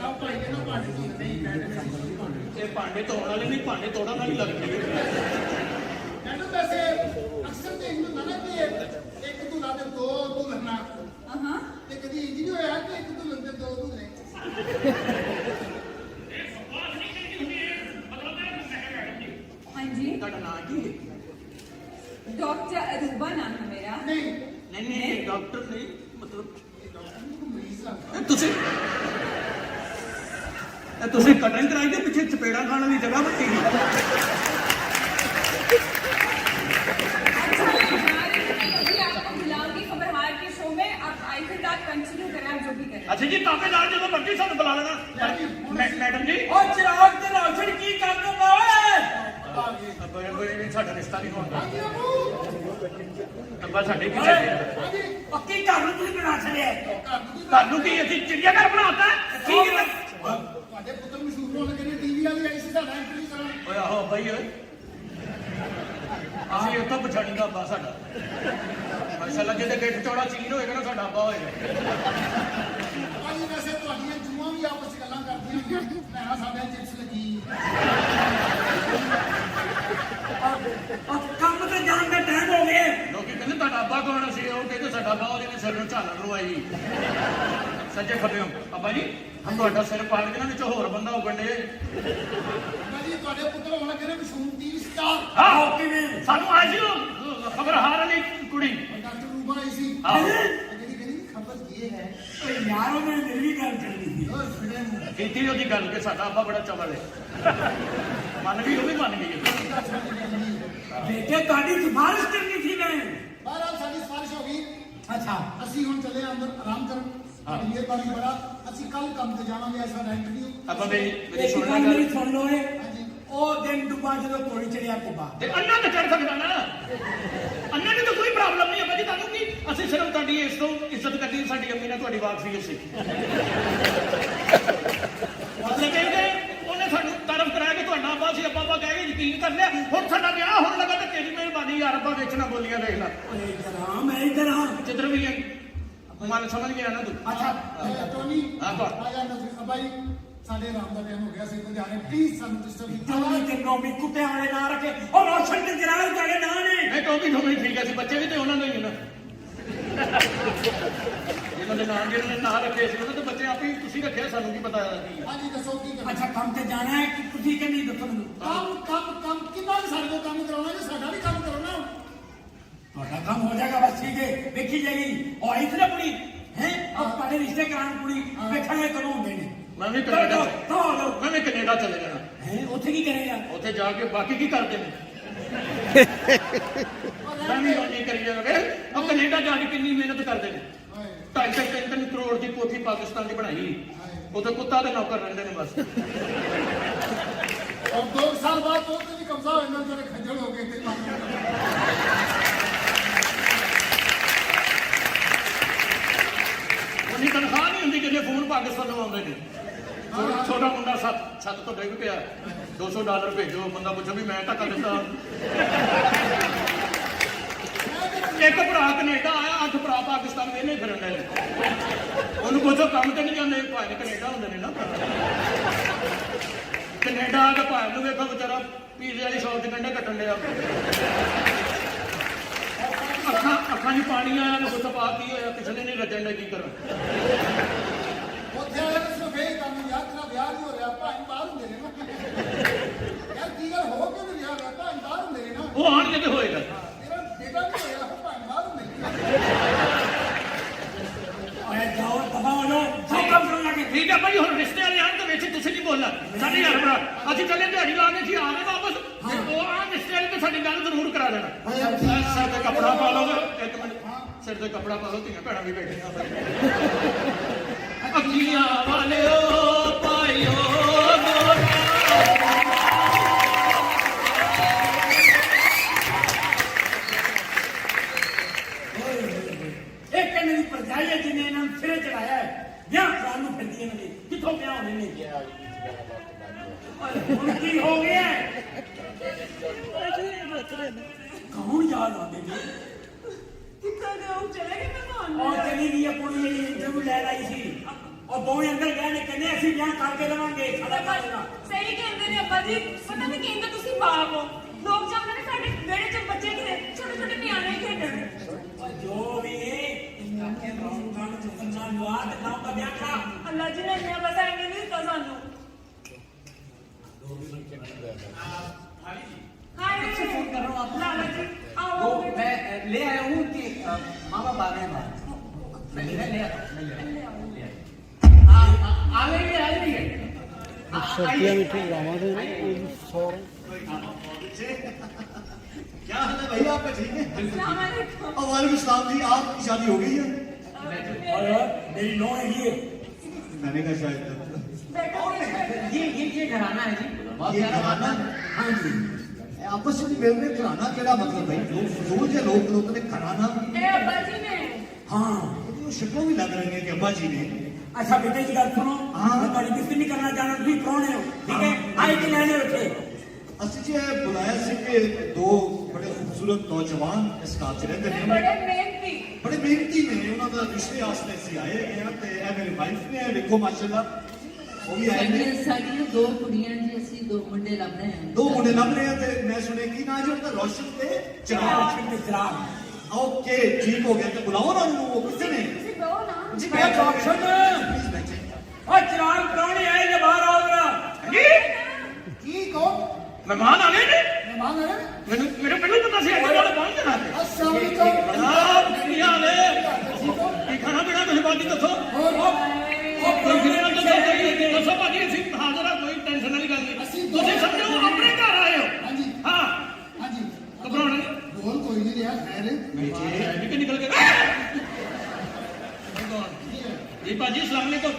ਆ ਭਾਈ ਇਹਨਾਂ ਪਾਣੀ ਤੋਂ ਨਹੀਂ ਮੈਡਮ ਇਹ ਭਾਂਡੇ ਧੋਣ ਵਾਲੇ ਨਹੀਂ ਭਾਂਡੇ ਤੋੜਨ ਵਾਲੀ ਲੱਗਦੀ ਹੈ ਮੈਡਮ ਵੈਸੇ ਅਕਸਰ ਤੇ ਇਹਨੂੰ ਨਾ ਕਿ ਇੱਕ ਦੁਲਾ ਦੇ ਦੋ ਦੁਲਹਨਾਂ हाँ ਤੇ ਕਦੀ ਇੰਜ ਨਹੀਂ ਹੋਇਆ ਕਿ ਇੱਕ ਦੁਲਹਨ ਦੇ ਦੋ ਦੁਲਹੇ हाँ जी ਤੁਹਾਡਾ ਨਾਂ ਕੀ ਹੈ डॉक्टर अरूबा नाम है मेरा ਨਹੀਂ ਨਹੀਂ ਨਹੀਂ ਡਾਕਟਰ ਨਹੀਂ ਮਤਲਬ ਡਾਕਟਰ ਨੂੰ ਮਰੀਜ਼ ਲੱਗਦਾ ਤੁਸੀਂ ਕਟਿੰਗ ਕਰਾਈ ਦੇ ਪਿੱਛੇ ਚਪੇੜਾ ਖਾਣ ਵਾਲੀ ਜਗ੍ਹਾ ਬੱਤੀ अच्छा मैं जा रही हूँ अभी आपको बुलाऊंगी खबरहार के शो में आप आई थिंक आप कंटिन्यू करें आप जो भी करें ਅੱਛਾ ਜੀ ਤਾਬੇਦਾਰ ਜਦੋਂ ਮਰਜ਼ੀ ਸਾਨੂੰ ਬੁਲਾ ਲੈਣਾ ਮੈਡਮ ਜੀ ਉਹ ਚਿਰਾਗ ਤੇ ਰੌਸ਼ਨ ਕੀ ਕਰ ਦੂੰਗਾ ਓਏ ਬੜੇ ਸਾਡਾ ਰਿਸ਼ਤਾ ਨਹੀਂ ਹੋਣਾ ਹਾਂਜੀ ਬਾਬੂ ਅੱਬਾ ਸਾਡੇ ਕੀ ਚਾਹੀਦੇ ਹਾਂਜੀ ਪੱਕੀ ਘਰ ਨੂੰ ਤੁਸੀਂ ਬਣਾ ਛੜਿਆ ਤੁਹਾਨੂੰ ਕੀ ਅਸੀਂ ਚਿੜੀਆਘਰ ਬਣਾਤਾ ਕੀ ਕੀਤਾ ਤੁਹਾਡੇ ਪੁੱਤਰ ਮਸ਼ਹੂਰ ਹੋਣ ਲੱਗੇ ਨੇ ਟੀਵੀ ਵਾਲੀ ਆਈ ਸੀ ਸਾਡਾ ਇੰਟਰਵਿਊ ਕਰਨ ਓਏ ਆਹੋ ਬਈ ਓਏ ਅਸੀਂ ਉੱਥੋਂ ਪਛਾਣੀ ਦਾ ਅੱਬਾ ਸਾਡਾ ਮਾਸ਼ਾਅੱਲਾ ਜਿਹਦੇ ਗੇਟ ਚੌੜਾ ਚੀਨ ਹੋਏਗਾ ਨਾ ਸਾਡਾ ਅੱਬਾ ਹੋਏਗਾ ਭਾਜੀ ਵੈਸੇ ਤੁਹਾਡੀਆਂ ਜੂਆਂ ਵੀ ਆਪਸ ਚ ਗੱਲਾਂ ਕਰਦੀਆਂ ਹੋਈਆਂ ਭੈਣਾਂ ਸਾਡੇ ਚਿਪਸ ਲੱਗੀ ਉਹ ਕੰਮ ਤੇ ਜਾਣ ਦਾ ਟਾਈਮ ਹੋ ਗਿਆ ਲੋਕੀ ਕਹਿੰਦੇ ਤੁਹਾਡਾ ਅੱਬਾ ਕੌਣ ਸੀ ਉਹ ਕਹਿੰਦੇ ਸਾਡਾ ਅੱਬਾ ਉਹਦੇ ਨੇ ਸਿਰ ਨੂੰ ਝਾਲਣ ਲਵਾਈ ਸੱਜੇ ਖੱਬਿਓਂ ਅੱਬਾ ਜੀ ਹਮ ਤੁਹਾਡਾ ਸਿਰ ਪਾੜ ਕੇ ਨਾ ਵਿੱਚੋਂ ਹੋਰ ਬੰਦਾ ਉੱਗਣ ਡੇ ਭਾਜੀ ਤੁਹਾਡੇ ਪੁੱਤਰ ਹੋਣ ਲੱਗੇ ਨੇ ਮਸ਼ਹੂਰ ਟੀਵੀ ਸਟਾਰ ਆਹੋ ਕਿਵੇਂ ਸਾਨੂੰ ਆਈ ਸੀ ਖਬਰ ਹਾਰ ਵਾਲੀ ਕੁੜੀ ਡਾਕਟਰ ਰੂਬਾ ਆਈ ਸੀ ਆਹੋ। ਜਿਹੜੀ ਕਹਿੰਦੀ ਖਬਰ ਇਹ ਹੈ ਓਏ ਯਾਰ ਉਹਨੇ ਮੇਰੀ ਵੀ ਗੱਲ ਕਰਨੀ ਸੀ ਓਏ ਫਿੜੇ ਨੂੰ ਕੀਤੀ ਉਹਦੀ ਗੱਲ ਕਿ ਸਾਡਾ ਅੱਬਾ ਬੜਾ ਚਵਲ ਹੈ ਮੰਨ ਗਈ ਉਹ ਵੀ ਮੰਨ ਗਈ ਬੇਟੇ ਤੁਹਾਡੀ ਸਿਫਾਰਿਸ਼ ਕਰਨੀ ਸੀ ਮੈਂ ਬਹਰਾਲ ਸਾਡੀ ਸਿਫਾਰਿਸ਼ ਹੋ ਗਈ ਅੱਛਾ ਅਸੀਂ ਹੁਣ ਚੱਲੇ ਆਂ ਅੰਦਰ ਆਰਾਮ ਕਰਨ ਸਾਡੀ ਮਿਹਰਬਾਨੀ ਬੜਾ ਅਸੀਂ ਕੱਲ ਕੰਮ ਤੇ ਜਾਵਾਂਗੇ ਅੱਜ ਸਾਡਾ ਇੰਟਰਵਿਊ ਅੱਬਾ ਮੇਰੀ ਇਹ ਸੁਣਨਾ ਗੱਲ ਮੇਰੀ ਗੱਲ ਸੁਣ ਲਓ ਏ ਹਾਂਜੀ ਉਹ ਦਿਨ ਡੁੱਬਾ ਜਦੋਂ ਕੋਲੀ ਚੜਿਆ ਕੁੱਬਾ ਤੇ ਅੰਨਾ ਤਾਂ ਚੜ ਸਕਦਾ ਨਾ ਅੰਨਾ ਨੂੰ ਤਾਂ ਕੋਈ ਪ੍ਰੋਬਲਮ ਨਹੀਂ ਹੈ ਜੀ ਤੁਹਾਨੂੰ ਕੀ ਅਸੀਂ ਸਿਰਫ ਤੁਹਾਡੀ ਇਸ ਤੋਂ ਇੱਜ਼ਤ ਕਰਨੀ ਸਾਡੀ ਅੰਮੀ ਨਾਲ ਤੁਹਾਡੀ ਵਾਕਫੀ ਸੀ ਮਤਲਬ ਕਿ ਉਹਨੇ ਸਾਨੂੰ ਤਾਰਫ ਕਰਾਇਆ ਕਿ ਤੁਹਾਡਾ ਅੱਬਾ ਸੀ ਅੱਬਾ ਕਹਿ ਕੇ ਯਕੀਨ ਕਰ ਲਿਆ ਹੁਣ ਸਾਡਾ ਵਿਆਹ ਹੋਣ ਲੱਗਾ ਤੇ ਤੇਰੀ ਮਿਹਰਬਾਨੀ ਯਾਰ ਅੱਬਾ ਵੇਚਣਾ ਬੋਲੀਆਂ ਦੇਖ ਲੈ ਓਏ ਜਰਾ ਮੈਂ ਇਧਰ ਹਾਂ ਜਿੱਧਰ ਵੀ ਹੈ ਮਨ ਸਮਝ ਗਿਆ ਨਾ ਤੂੰ ਅੱਛਾ ਟੋਨੀ ਹਾਂ, ਕੌਣ? ਆ ਜਾ ਨਜ਼ਰ ਅਬਾਈ ਸਾਡੇ ਆਰਾਮ ਦਾ ਟਾਈਮ ਹੋ ਗਿਆ ਸੀ ਤੇ ਜਾਣੇ ਪਲੀਜ਼ ਸਾਨੂੰ ਡਿਸਟਰਬ ਜੋਨੀ ਤੇ ਨੋਮੀ ਕੁੱਤਿਆਂ ਵਾਲੇ ਨਾਂ ਰੱਖੇ ਉਹ ਰੋਸ਼ਨ ਤੇ ਜਰਾਲ ਜਾਗੇ ਨਾਂ ਨੇ ਨਹੀਂ ਟੋਪੀ ਠੋਪੀ ਠੀਕ ਹੈ ਸੀ ਬੱਚੇ ਵੀ ਤੇ ਉਹਨਾਂ ਦੇ ਹੀ ਨਾ ਇਹਨਾਂ ਦੇ ਨਾਂ ਜਿਹੜੇ ਨੇ ਨਾਂ ਰੱਖੇ ਸੀ ਉਹਨਾਂ ਦੇ ਬੱਚੇ ਆਪੇ ਹੀ ਤੁਸੀਂ ਰੱਖਿਆ ਸਾਨੂੰ ਕੀ ਪਤਾ ਕੀ ਹੈ ਹਾਂਜੀ ਦੱਸੋ ਕੀ ਕਰਨਾ ਅੱਛਾ ਕੰਮ ਤੇ ਜਾਣਾ ਹੈ ਕਿ ਤੁਸੀਂ ਕਿ ਨਹੀਂ ਦੱਸੋ ਮੈਨੂੰ ਕੰਮ ਕਿੰਨਾ ਕੁ ਸਾਡੇ ਕੋਲ ਕੰਮ ਕਰਾਉਣਾ ਜੇ ਸਾਡਾ ਵੀ ਕੰਮ ਕਰਾਉਣਾ ਤੁਹਾਡਾ ਕੰਮ ਹੋ ਜਾਏਗਾ ਬਸ ਠੀਕ ਹੈ ਵੇਖੀ ਜਾਏਗੀ ਉਹ ਆਈ ਸੀ ਨਾ ਕੁੜੀ ਹੈ ਉਹ ਤੁਹਾਡੇ ਰਿਸ਼ਤੇ ਕਰਾਉਣ ਕੁੜੀ ਵੇਖਾਂਗੇ ਕਦੋਂ ਹੁੰਦੇ ਨੇ ਮੈਂ ਵੀ ਕੈਨੇਡਾ ਤੋਂ ਮੈਂ ਵੀ ਕੈਨੇਡਾ ਚਲੇ ਜਾਣਾ ਹੈ ਉੱਥੇ ਕੀ ਕਰੇਗਾ ਉੱਥੇ ਜਾ ਕੇ ਬਾਕੀ ਕੀ ਕਰਦੇ ਨੇ ਮੈਂ ਵੀ ਉਹ ਨਹੀਂ ਕਰੀ ਜਾਵਾਂਗੇ ਉਹ ਕੈਨੇਡਾ ਜਾ ਕੇ ਕਿੰਨੀ ਮਿਹਨਤ ਕਰਦੇ ਨੇ 2.5 ਕਰੋੜ ਦੀ ਕੋਠੀ ਪਾਕਿਸਤਾਨ ਦੀ ਬਣਾਈ ਉੱਥੇ ਕੁੱਤਾ ਦੇ ਨੌਕਰ ਰਹਿੰਦੇ ਨੇ ਬਸ ਔਰ 2 ਸਾਲ ਬਾਅਦ ਉਹ ਤੇ ਵੀ ਕਬਜ਼ਾ ਹੋ ਜਾਂਦਾ ਜਿਹੜੇ ਖੱਜਲ ਹੋ ਗਏ ਤੇ ਉਹਨੀ ਤਨਖਾਹ ਨਹੀਂ ਹੁੰਦੀ ਜਿੰਨੇ ਫੋਨ ਪਾਕਿਸਤਾਨ ਤੋਂ ਆਉਂਦੇ ਨੇ ਛੋਟਾ ਮੁੰਡਾ ਛੱਤ ਤੋਂ ਡਿੱਗ ਪਿਆ $200 ਭੇਜੋ ਬੰਦਾ ਪੁੱਛੋ ਵੀ ਮੈਂ ਧੱਕਾ ਦਿੱਤਾ ਇੱਕ ਭਰਾ ਕੈਨੇਡਾ ਆਇਆ 8 ਭਰਾ ਪਾਕਿਸਤਾਨ ਵੇਲੇ ਫਿਰਨ ਦੇ ਉਹਨੂੰ ਪੁੱਛੋ ਕੰਮ ਤੇ ਨਹੀਂ ਜਾਂਦੇ ਭਾਵੇਂ ਕੈਨੇਡਾ ਹੁੰਦੇ ਨੇ ਨਾ ਕੈਨੇਡਾ ਆ ਕੇ ਭਾਵੇਂ ਨੂੰ ਵੇਖੋ ਵਿਚਾਰਾ ਪੀਜ਼ੇ ਵਾਲੀ ਸ਼ੌਪ ਤੇ ਕੰਡੇ ਕੱਟਣ ਡਿਆ ਅੱਖਾਂ 'ਚ ਪਾਣੀ ਆਇਆ ਨੂੰ ਪੁੱਛੋ ਪਾ ਕੀ ਹੋਇਆ ਕਿਸੇ ਨੇ ਨਹੀਂ ਰੱਜਣ ਦਾ ਕੀ ਕਰਾਂ ਉੱਥੇ ਵਾਲੇ ਨੂੰ ਸਿਰਫ ਇਹ ਕੰਮ ਯਾਰ ਤੇਰਾ ਵਿਆਹ ਨਹੀਂ ਹੋ ਰਿਹਾ ਭਾਈ ਬਾਹਰ ਹੁੰਦੇ ਨੇ ਨਾ ਯਾਰ ਕੀ ਗੱਲ ਹੋ ਕੇ ਵਿਆਹ ਹੋਇਆ ਭਾਈ ਬਾਹਰ ਹੁੰਦੇ ਨੇ ਨਾ ਉਹ ਆਣ ਕੇ ਹੋਏਗਾ ਤੇਰਾ ਬੇਟਾ ਨਹੀਂ ਹੋਇਆ ਉਹ ਭਾਈ ਬਾਹਰ ਹੁੰਦੇ ਨੇ ਓਏ ਜਾਓ ਦਫਾ ਹੋ ਜਾਓ ਸਭ ਕੰਮ ਕਰਨ ਲੱਗੇ ਠੀਕ ਹੈ ਭਾਈ ਹੁਣ ਰਿਸ਼ਤੇ ਵਾਲੇ ਆਣ ਦੇ ਵਿੱਚ ਤੁਸੀਂ ਨਹੀਂ ਬੋਲਣਾ ਸਾਡੀ ਗੱਲ ਬਣਾ ਅਸੀਂ ਚੱਲੇ ਦਿਹਾੜੀ ਲਾ ਕੇ ਜੀ ਆ ਗਏ ਵਾਪਸ ਤੇ ਉਹ ਆ ਰਿਸ਼ਤੇ ਵਾਲੇ ਤੇ ਸਾਡੀ ਗੱਲ ਜ਼ਰੂਰ ਕਰਾ ਦੇਣਾ ਸਿਰ ਤੇ ਕੱਪੜਾ ਪਾ ਲਓ ਇੱਕ ਮਿੰਟ ਸਿਰ ਤੇ ਕੱਪੜਾ ਪਾ ਲਓ ਧੀਆਂ ਭੈਣਾਂ ਵੀ ਬੈਠੀਆਂ ਅੱਖੀਆਂ ਵਾਲਿਓ ਪਾਇਓ ਇਹ ਕਹਿੰਦੇ ਦੀ ਪਰਜਾਈ ਹੈ ਜਿਹਨੇ ਇਹਨਾਂ ਨੂੰ ਸਿਰੇ ਚੜਾਇਆ ਹੈ ਵਿਆਹ ਕਰਾਉਣ ਨੂੰ ਫਿਰਦੀ ਇਹਨਾਂ ਦੀ ਕਿੱਥੋਂ ਵਿਆਹ ਹੋਣੇ ਨੇ ਓਏ ਹੁਣ ਕੀ ਹੋ ਗਿਆ ਕੌਣ ਯਾਦ ਆਉਂਦੇ ਨੇ कितना गए वो चले गए मैं ਉਹ ਚਲੀ ਗਈ ਹੈ ਕੁੜੀ ਜਿਹੜੀ ਇੰਟਰਵਿਊ ਲੈ ਲਈ ਸੀ ਉਹ ਦੋਵੇਂ ਅੰਦਰ ਗਏ ਨੇ ਕਹਿੰਦੇ ਅਸੀਂ ਵਿਆਹ ਕਰਕੇ ਦੇਵਾਂਗੇ ਸਾਡਾ ਕੰਮ ਹੋਗਾ सही कहते ने अब्बा जी पता नहीं कहते तुसी बाप हो लोग जाते ने साडे बेड़े च बच्चे खेले छोटे छोटे नियाने खेलने जो भी है इनका के रौनक चुकन्ना लुआ दिखाओ का ब्याह का अल्लाह जी ने इन्ना बताएंगे नहीं तो सानू हाय फोन कर रहा हूँ आपको। लाला जी आओ वो मैं ले आया हूँ कि माँ बाप आ गए बाहर मैं ले आया आ गई है सर्दियाँ में ठीक रहा क्या हाल है भैया आपका ठीक है अस्सलाम वालेकुम वालेकुम सलाम जी आपकी शादी हो गई है और मेरी नौ है ये मैंने कहा शायद बेटा ये घराना है जी बहुत ये प्यारा घराना हाँ जी आपस में मिल में घराना केड़ा मतलब भाई लोग फजूल के लोग ने घराना ए अब्बा जी ने हाँ तो शक्लों भी लग रही है कि अब्बा जी ने अच्छा बेटे की गल सुनो हाँ। मैं तुम्हारी किसी नहीं करना चाहना तुम कौन हो ठीक है आए के लेने रखे असि जी बुलाया से कि दो बड़े खूबसूरत नौजवान इस घर च रहते हैं बड़े मेहनती बड़े मेहनती ने उन्होंने दा रिश्ते वास्ते ਅਸੀਂ ਆਏ ਹੈਗੇ ਆ ਤੇ ਇਹ ਮੇਰੀ ਵਾਈਫ ਨੇ ਵੇਖੋ ਮਾਸ਼ਾਅੱਲਾ ਉਹ ਵੀ ਆਏ ਨੇ ਸਾਡੀਆਂ ਦੋ ਕੁੜੀਆਂ ਜੀ ਅਸੀਂ ਦੋ ਮੁੰਡੇ ਲੱਭ ਰਹੇ ਹਾਂ ਦੋ ਮੁੰਡੇ ਲੱਭ ਰਹੇ ਆ ਤੇ ਮੈਂ ਸੁਣਿਆ ਕੀ ਨਾਂ ਜੀ ਉਹਦਾ ਰੋਸ਼ਨ ਤੇ ਚਰਾਗ चिराग चिराग ओके ठीक हो गया तो बुलाओ ना उनको वो कितने ने तुसी दो ना जी मैं रोशन प्लीज बैठे और चिराग प्राणी आए जे बाहर आओ जरा ਕੀ ਕਹੋ ਮਹਿਮਾਨ ਆ ਗਏ ਨੇ ਮਹਿਮਾਨ ਆ ਗਏ ਮੈਨੂੰ ਪਹਿਲਾਂ ਪਤਾ ਸੀ ਅੱਜ ਵਾਲੇ ਪਹੁੰਚ ਜਾਣਾ ਤੇ अस्सलाम वालेकुम ਜਨਾਬ ਕੀ ਹਾਲ ਹੈ ਕੀ ਖਾਣਾ ਪੀਣਾ ਤੁਸੀਂ ਬਾਕੀ ਦੱਸੋ ਕੋਈ ਫਿਕਰ ਨਾ ਕਰੋ ਦੱਸੋ ਭਾਜੀ ਅਸੀਂ ਹਾਜ਼ਰ ਆ ਕੋਈ ਟੈਨਸ਼ਨ ਵਾਲੀ ਗੱਲ ਨਹੀਂ ਤੁਸੀਂ ਸਮਝੋ ਆਪਣੇ ਘਰ ਆਏ ਹੋ ਹਾਂਜੀ ਹਾਂ ਹਾਂਜੀ ਘਬਰਾਉਣਾ ਨਹੀਂ ਬੋਲ ਕੋਈ ਨਹੀਂ ਰਿਹਾ ਖੈਰ ਇਹ ਕਿ ਨਿਕਲ ਗਏ ਜੀ ਭਾਜੀ अस्सलाम वालेकुम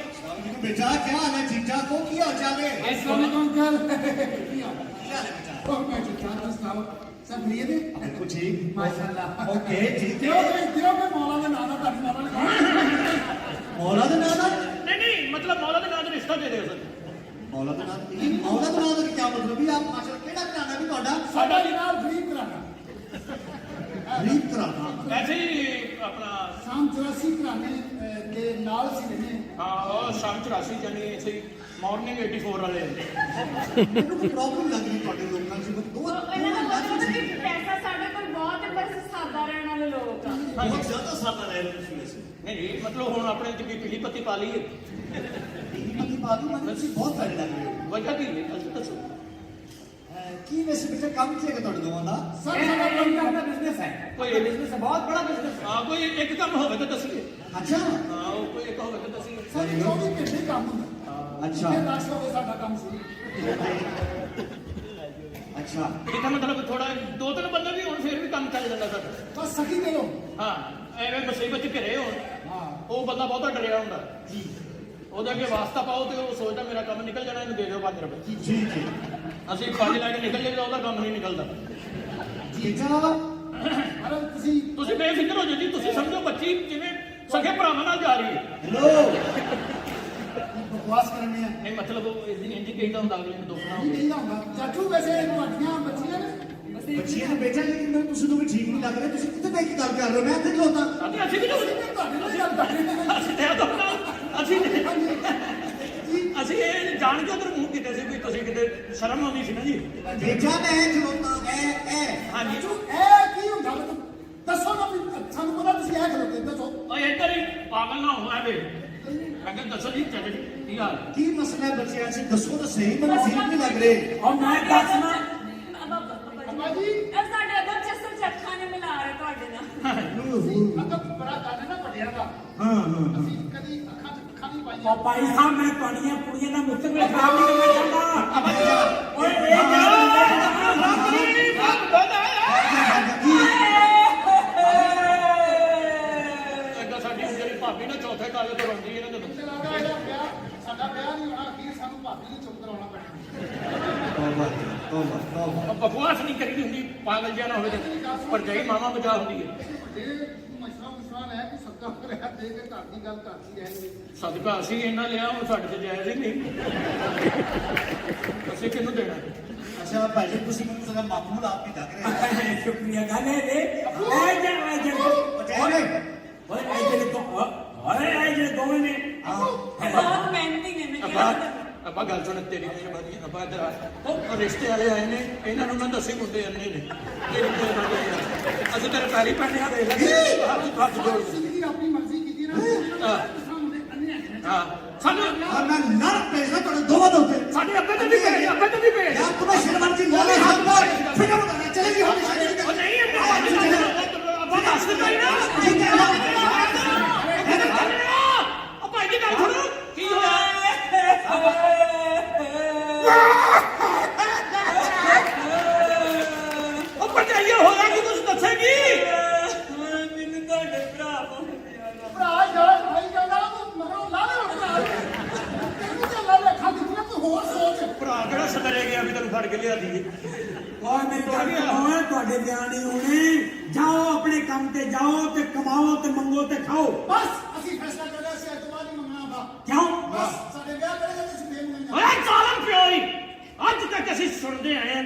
बेटा क्या हाल है ठीक ठाक हो क्या हाल चाल है अस्सलाम वालेकुम क्या हाल है बेटा ओ मैं ठीक ठाक हूं सुनाओ सब बढ़िया थे बिल्कुल ठीक माशाल्लाह ओके ठीक दियो के मौला ਦੇ ਨਾਂ ਦਾ ਤੁਹਾਡੇ ਨਾਲ मौला दे नाम नहीं मतलब मौला के नाम रिश्ता दे दो मौला दे नाम मौला दे नाम का क्या मतलब भी आप माशाल्लाह केड़ा कराना भी ਤੁਹਾਡਾ ਸਾਡਾ ਜਨਾਬ ਗਰੀਬ ਕਰਾਣਾ गरीब कराना वैसे ही अपना ਸ਼ਾਮ 84 ਕਰਾਣੇ ਦੇ ਨਾਲ ਸੀ ਰਹਿੰਦੇ हाँ और शाम 84 यानी ऐसे मॉर्निंग 84 वाले ਮੈਨੂੰ ਕੋਈ ਪ੍ਰੋਬਲਮ ਲੱਗ ਰਹੀ ਤੁਹਾਡੇ ਲੋਕਾਂ ਚ ਦੋ ਇਹਨਾਂ ਦਾ ਮਤਲਬ ਹੈ ਕਿ ਪੈਸਾ ਸਾਡੇ ਕੋਲ ਬਹੁਤ ਹੈ ਪਰ ਅਸੀਂ ਸਾਦਾ ਰਹਿਣ ਵਾਲੇ ਲੋਕ ਆ बहुत ज्यादा सादा ले रहे हैं वैसे नहीं मतलब हम अपने की पीली पत्ती पा ली है की बात मतलब सी बहुत सारी लग रही है वजह की है दसो ਕੀ ਵੈਸੇ ਬੇਟਾ ਕੰਮ ਕੀ ਹੈਗਾ ਤੁਹਾਡੇ ਦੋਵਾਂ ਦਾ ਸਰ ਸਾਡਾ ਕੰਮ ਕਰਦਾ बिजनेस है कोई बिजनेस है बहुत बड़ा बिजनेस है हाँ कोई एक काम होवे तो दसिए ਅੱਛਾ हाँ वो कोई एक होवे तो दसिए ਸਰ 24 ਘੰਟੇ ਕੰਮ ਹੁੰਦਾ ਅੱਛਾ ਤੇ ਰਸ਼ ਹੋਵੇ ਸਾਡਾ ਕੰਮ ਸ਼ੁਰੂ ਅੱਛਾ ਇਹਦਾ ਮਤਲਬ ਥੋੜਾ ਦੋ ਤਿੰਨ ਬੰਦੇ ਵੀ ਹੁਣ ਫਿਰ ਵੀ ਕੰਮ ਚੱਲ ਜਾਂਦਾ ਸਾਡਾ ਬਸ ਸਖੀ ਦੇ ਲੋ ਹਾਂ ਐਵੇਂ ਮੁਸੀਬਤ ਚ ਘਿਰੇ ਹੋਣ ਹਾਂ ਉਹ ਬੰਦਾ ਬਹੁਤਾ ਡਰਿਆ ਹੁੰਦਾ ਜੀ ਉਹਦੇ ਅੱਗੇ ਵਾਸਤਾ ਪਾਓ ਤੇ ਉਹ ਸੋਚਦਾ ਮੇਰਾ ਕੰਮ ਨਿਕਲ ਜਾਣਾ ਇਹਨੂੰ ਦੇ ਦਿਓ 5 ਰੁਪਏ ਜੀ ਜੀ ਅਸੀਂ 5 ਲੈ ਕੇ ਨਿਕਲ ਜਾਈਦਾ ਉਹਦਾ ਕੰਮ ਨਹੀਂ ਨਿਕਲਦਾ ਬੇਟਾ ਅਰੇ ਤੁਸੀਂ ਤੁਸੀਂ ਬੇਫਿਕਰ ਹੋ ਜਾਓ ਜੀ ਤੁਸੀਂ ਸਮਝੋ ਬੱਚੀ ਜਿਵੇਂ ਸਕੇ ਭਰਾਵਾਂ ਨਾਲ ਜਾ ਰਹੀ ਹੈ ਹੈਲੋ ਬਕਵਾਸ ਕਰਨੇ ਆ ਨਹੀਂ ਮਤਲਬ ਉਹ ਇਸ ਦਿਨ ਇੰਜ ਕਹੀਦਾ ਹੁੰਦਾ ਅਗਲੇ ਨੂੰ ਦੁੱਖ ਨਾ ਹੋਵੇ ਨਹੀਂ ਹੁੰਦਾ ਚਾਚੂ ਵੈਸੇ ਤੁਹਾਡੀਆਂ ਬੱਚੀਆਂ ਨੇ ਬੱਚੀਆਂ ਨੇ ਬੇਟਾ ਲੇਕਿਨ ਮੈਨੂੰ ਤੁਸੀਂ ਦੋਵੇਂ ਠੀਕ ਨਹੀਂ ਲੱਗ ਰਹੇ ਤੁਸੀਂ ਕਿੱਥੇ ਬੈ ਕੇ ਗੱਲ ਕਰ ਰਹੇ ਹੋ ਮੈਂ ਇੱਥੇ ਖਲੋਤਾ ਅਸੀਂ ਵੀ ਅਸੀਂ ਵੀ ਤੁਹਾਡੇ ਨਾਲ ਗੱਲ ਕਰ ਰਹੇ ਹਾਂ ਅਸੀਂ ਤੇ ਜਾਣ ਕੇ ਉਧਰ ਮੂੰਹ ਕੀਤੇ ਸੀ ਵੀ ਤੁਸੀਂ ਕਿਤੇ ਸ਼ਰਮ ਆਉਂਦੀ ਸੀ ਨਾ ਜੀ ਦੇਖਿਆ ਮੈਂ ਖਲੋਤਾ ਹਾਂਜੀ ਇਹ ਕੀ ਹੁੰਦਾ ਮਤਲਬ ਦੱਸੋ ਨਾ ਵੀ ਸਾਨੂੰ ਪਤਾ ਤੁਸੀਂ ਇਹ ਖਲੋਤੇ ਦੱਸੋ ਓਏ ਇੱਧਰ ਹੀ ਪਾਗਲ ਨਾ ਹੋਣਾ ਵੇ ਮੈਂ ਕਿਹਾ ਦੱਸੋ ਜੀ ਚਾਚਾ ਜੀ ਕੀ ਹਾਲ ਕੀ ਮਸਲਾ ਹੈ ਬੱਚਿਆਂ 'ਚ ਦੱਸੋ ਤਾਂ ਸਹੀ ਮੈਨੂੰ ਠੀਕ ਨਹੀਂ ਲੱਗ ਰਹੇ ਔਰ ਮੈਂ ਦੱਸਣਾ ਅੱਬਾ ਜੀ ਇਹ ਸਾਡੇ ਅੱਬਾ ਚਸਰ ਚੱਖਾਂ ਨੇ ਮਿਲਾ ਰਹੇ ਤੁਹਾਡੇ ਨਾਲ ਮਤਲਬ ਬੜਾ ਗੱਲ ਨਾ ਵੱਡਿਆਂ ਦਾ ਅਸੀਂ ਕਦੀ ਅੱਖਾਂ 'ਚ ਅੱਖਾਂ ਨਹੀਂ ਪਾਈਆਂ ਉਹ ਭਾਈ ਸਾਹਿਬ ਮੈਂ ਤੁਹਾਡੀਆਂ ਕੁੜੀਆਂ ਦਾ ਮੁਸਤਕਬਲ ਖਰਾਬ ਨਹੀਂ ਕਰਨਾ ਚਾਹੁੰਦਾ ਓਏ ਸਾਡੀ ਜਿਹੜੀ ਭਾਬੀ ਨਾ ਚੌਥੇ ਕਾਲੇ ਤੋਂ ਰੋਂਦੀ ਹੈ ਨਾ ਜਦੋਂ ਲੱਗਦਾ ਇਹਦਾ ਵਿਆਹ ਸਾਡਾ ਵਿਆਹ ਨਹੀਂ ਹੋਣਾ ਅਖੀਰ ਸਾਨੂੰ ਭਾਬੀ ਨੂੰ ਚੁੱਪ ਕਰਾਉਣਾ ਪੈਣਾ ਬਕਵਾਸ ਨਹੀਂ ਕਰੀ ਹੁੰਦੀ ਪਾਗਲ ਜਿਹਾ ਨਾ ਹੋਵੇ ਤੇ ਭਰਜਾਈ ਮਾਮਾ ਬਚਾ ਹੁੰਦੀ ਹੈ ਇਹ ਮਸ਼ਰਾ ਹੈ ਕਿ ਸੱਦਾ ਕਰਿਆ ਦੇ ਕੇ ਘਰ ਦੀ ਗੱਲ ਕਰਦੀ ਰਹਿਣਗੇ ਸਦਕਾ ਅਸੀਂ ਇਹਨਾਂ ਲਿਆ ਹੁਣ ਸਾਡੇ ਤੇ ਜਾਇਜ਼ ਹੀ ਨਹੀਂ ਅਸੀਂ ਕਿਹਨੂੰ ਦੇਣਾ ਅੱਛਾ ਭਾਈ ਜੀ ਤੁਸੀਂ ਮੈਨੂੰ ਸਦਾ ਮਾਮੂਲ ਆਪ ਹੀ ਲੱਗ ਰਹੇ ਹੋ ਸ਼ੁਕਰੀਆ ਗੱਲ ਹੈ ਇਹ ਜਿਹੜੇ ਦੋਵੇਂ ਨੇ ਬਹੁਤ ਮਿਹਨਤੀ ਨੇ ਮੈਂ ਕਿਹਾ ਆਪਾਂ ਗੱਲ ਸੁਣ ਤੇਰੀ ਮਿਹਰਬਾਨੀ ਆਪਾਂ ਇੱਧਰ ਆ ਉਹ ਰਿਸ਼ਤੇ ਵਾਲੇ ਆਏ ਨੇ ਇਹਨਾਂ ਨੂੰ ਨਾ ਦੱਸੀ ਮੁੰਡੇ ਅੰਨੇ ਨੇ ਤੇਰੀ ਮਿਹਰਬਾਨੀ ਯਾਰ ਅਸੀਂ ਤੇਰੇ ਪੈਰੀ ਪੈਣੇ ਆ ਦੇਖ ਲੈ ਹੱਥ ਜੋੜ ਸਿੰਘ ਦੀ ਆਪਣੀ ਮਰਜ਼ੀ ਕੀਤੀ ਨਾ ਸਾਨੂੰ ਅੰਨੇ ਹਾਂ ਸਾਨੂੰ और मैं नर पैसा तो दोनों दोते ਸਾਡੇ ਅੱਬੇ ਤੇ ਵੀ ਭੇਜ ਅੱਬੇ ਤੇ ਵੀ ਭੇਜ यार तुम्हें शर्मा जी मोले हाथ मार फिर हम चलेगी हम ਉਹ ਨਹੀਂ ਅੱਬਾ ਦੱਸ ਦੇ ਭਾਈ ਨਾ ਉਹ ਭਾਈ ਦੀ ਗੱਲ ਸੁਣੋ ਕੀ ਹੋਇਆ ਉਹ ਭਰਜਾਈ ਹੋਇਆ ਕਿ ਕੁਝ ਦੱਸੇਗੀ ਮੈਨੂੰ ਤੁਹਾਡੇ ਭਰਾ ਬਹੁਤ ਪਿਆਰਾ ਭਰਾ ਯਾਰ ਭਾਈ ਕਹਿੰਦਾ ਤੂੰ ਮਗਰੋਂ ਲਾ ਲੈ ਭਰਾ ਤੈਨੂੰ ਤਾਂ ਲਾ ਲੈ ਖਾਦੀ ਤੂੰ ਹੋਰ ਸੋਚ ਭਰਾ ਕਿਹੜਾ ਸਦਰੇ ਗਿਆ ਵੀ ਤੈਨੂੰ ਫੜ ਕੇ ਲਿਆ ਦੀਏ ਔਰ ਮੇਰੀ ਗੱਲ ਸੁਣੋ ਤੁਹਾਡੇ ਬਿਆਨ ਨਹੀਂ ਹੋਣੇ ਜਾਓ ਆਪਣੇ ਕੰਮ ਤੇ ਜਾਓ ਤੇ ਕਮਾਓ ਤੇ ਮੰਗੋ ਤੇ ਖਾਓ ਬਸ ਅਸੀਂ ਫੈਸਲਾ ਕਰ ਲਿਆ ਸੀ ਐਤਵਾਰ ਨਹੀਂ ਮੰਗਣਾ ਹੁੰਦਾ ਕਿਉਂ ਬਸ ਸਾਡੇ ਵਿਆਹ ਕਰੇਗਾ ਤੇ ਅਸੀਂ ਫੇਰ ਮੰਗਣਾ ਓਏ ਜ਼ਾਲਮ ਪਿਓ ਹੀ ਅੱਜ ਤੱਕ ਅਸੀਂ ਸੁਣਦੇ ਆਏ ਹਾਂ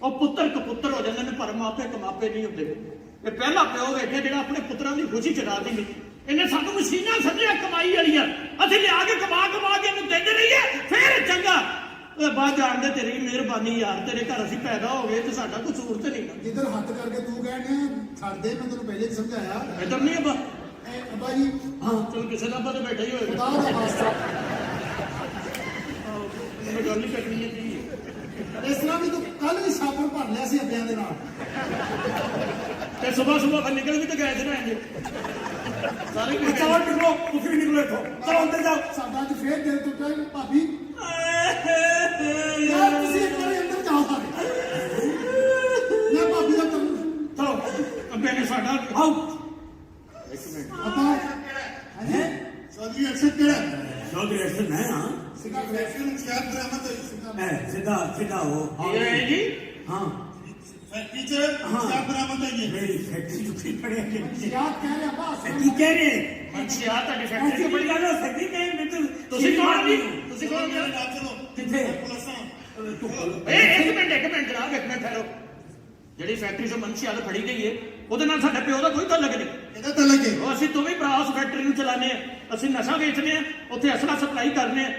ਉਹ ਪੁੱਤਰ ਕਪੁੱਤਰ ਹੋ ਜਾਂਦੇ ਨੇ ਪਰ ਮਾਪੇ ਕਮਾਪੇ ਨਹੀਂ ਹੁੰਦੇ ਇਹ ਪਹਿਲਾ ਪਿਓ ਵੇਖਿਆ ਜਿਹੜਾ ਆਪਣੇ ਪੁੱਤਰਾਂ ਦੀ ਖੁਸ਼ੀ ਚੜਾ ਦਿੰਦੀ ਇਹਨੇ ਸਾਨੂੰ ਮਸ਼ੀਨਾਂ ਸਮਝਿਆ ਕਮਾਈ ਵਾਲੀਆਂ ਅਸੀਂ ਲਿਆ ਕੇ ਕਮਾ ਕੇ ਇਹਨੂੰ ਦਿੰਦੇ ਰਹੀਏ ਫੇਰ ਚੰਗਾ ਉਹ ਬਾਅਦ ਜਾਣਦੇ ਤੇਰੀ ਮਿਹਰਬਾਨੀ ਯਾਰ ਤੇਰੇ ਘਰ ਅਸੀਂ ਪੈਦਾ ਹੋ ਗਏ ਤੇ ਸਾਡਾ ਕਸੂਰ ਤੇ ਨਹੀਂ ਜਿੱਧਰ ਹੱਥ ਕਰਕੇ ਤੂੰ ਕਹਿਣੇ ਛੱਡ ਦੇ ਮੈਂ ਤੈਨੂੰ ਪਹਿਲੇ ਹੀ ਸਮਝਾਇਆ ਇੱਧਰ ਨਹੀਂ ਅੱਬਾ ਇਹ ਅੱਬਾ ਜੀ ਹਾਂ ਚਲ ਕਿਸੇ ਦਾ ਅੱਬਾ ਤੇ ਬੈਠਾ ਹੀ ਹੋਏਗਾ ਖੁਦਾ ਦਾ ਵਾਸਤਾ ਮੈਂ ਗੱਲ ਨਹੀਂ ਕਰਨੀ ਹੈ ਇਸ ਤਰ੍ਹਾਂ ਵੀ ਤੂੰ ਕੱਲ ਵੀ ਸਾਬਣ ਭਰ ਲਿਆ ਸੀ ਅੱਬਿਆਂ ਦੇ ਨਾਲ ਤੇ ਸਵੇਰ ਫਿਰ ਨਿਕਲ ਵੀ ਤਾਂ ਗਏ ਸੀ ਨਾ ਇੰਜ ਸਾਰੇ ਕੁਝ ਚਲੋ ਨਿਕਲੋ ਤੁਸੀਂ ਵੀ ਨਿਕਲੋ ਇੱਥੋਂ ਚਲੋ ਅੰਦਰ ਜਾਓ ਸਾਡਾ ਅੱਜ ਫੇਰ ਦਿਲ ਟੁੱਟਾ ਹੀ ਭਾਬੀ ਯਾਰ ਤੁਸੀਂ ਇੱਕ ਵਾਰੀ ਅੰਦਰ ਜਾਓ ਸਾਰੇ ਮੈਂ ਭਾਬੀ ਦਾ ਕੰਮ ਚਲੋ ਅੱਬੇ ਨੇ ਸਾਡਾ ਆਓ ਅੱਬਾ ਹੈ चौधरी अक्षर केड़ा ਚੌਧਰੀ ਅਰਸ਼ਦ ਮੈਂ ਹਾਂ ਸਿੱਧਾ फैक्ट्री में क्या बरामद हुई ਸਿੱਧਾ ਉਹ ਇਹ ਹੈ ਜੀ ਹਾਂ फैक्ट्री से क्या बरामद हुई है ਮੇਰੀ ਫੈਕਟਰੀ ਚੁੱਕੀ ਪੜਿਆ ਕਿ ਯਾਦ ਕਹਿ ਰਿਹਾ ਬਾ ਕੀ ਕਹਿ ਰਹੇ ਅੱਛਾ ਤੁਹਾਡੀ ਐਸੀ ਫੈਕਟਰੀ ਬੜੀ ਗੱਲ ਹੋ ਸਕਦੀ ਕਿ ਮੈਨੂੰ ਤੁਸੀਂ ਕੌਣ ਜੀ ਤੁਸੀਂ ਕੌਣ ਜੀ चलो ਕਿੱਥੇ ਇੱਕ ਮਿੰਟ ਜਨਾਬ ਇੱਕ ਮਿੰਟ ਠਹਿਰੋ ਜਿਹੜੀ ਫੈਕਟਰੀ ਤੋਂ ਮਨਸ਼ੀਆਤ ਫੜੀ ਗਈ ਹੈ ਉਹਦੇ ਨਾਲ ਸਾਡੇ ਪਿਓ ਦਾ ਕੋਈ ਤਾਲੁਕ ਨਹੀਂ इधर तो लगे ਉਹ ਅਸੀਂ ਦੋਵੇਂ ਭਰਾ ਉਸ ਫੈਕਟਰੀ ਨੂੰ ਚਲਾਉਂਦੇ ਆ ਅਸੀਂ ਨਸ਼ਾ ਵੇਚਦੇ ਆ ਉੱਥੇ ਅਸਲਾ ਸਪਲਾਈ ਕਰਨੇ ਆ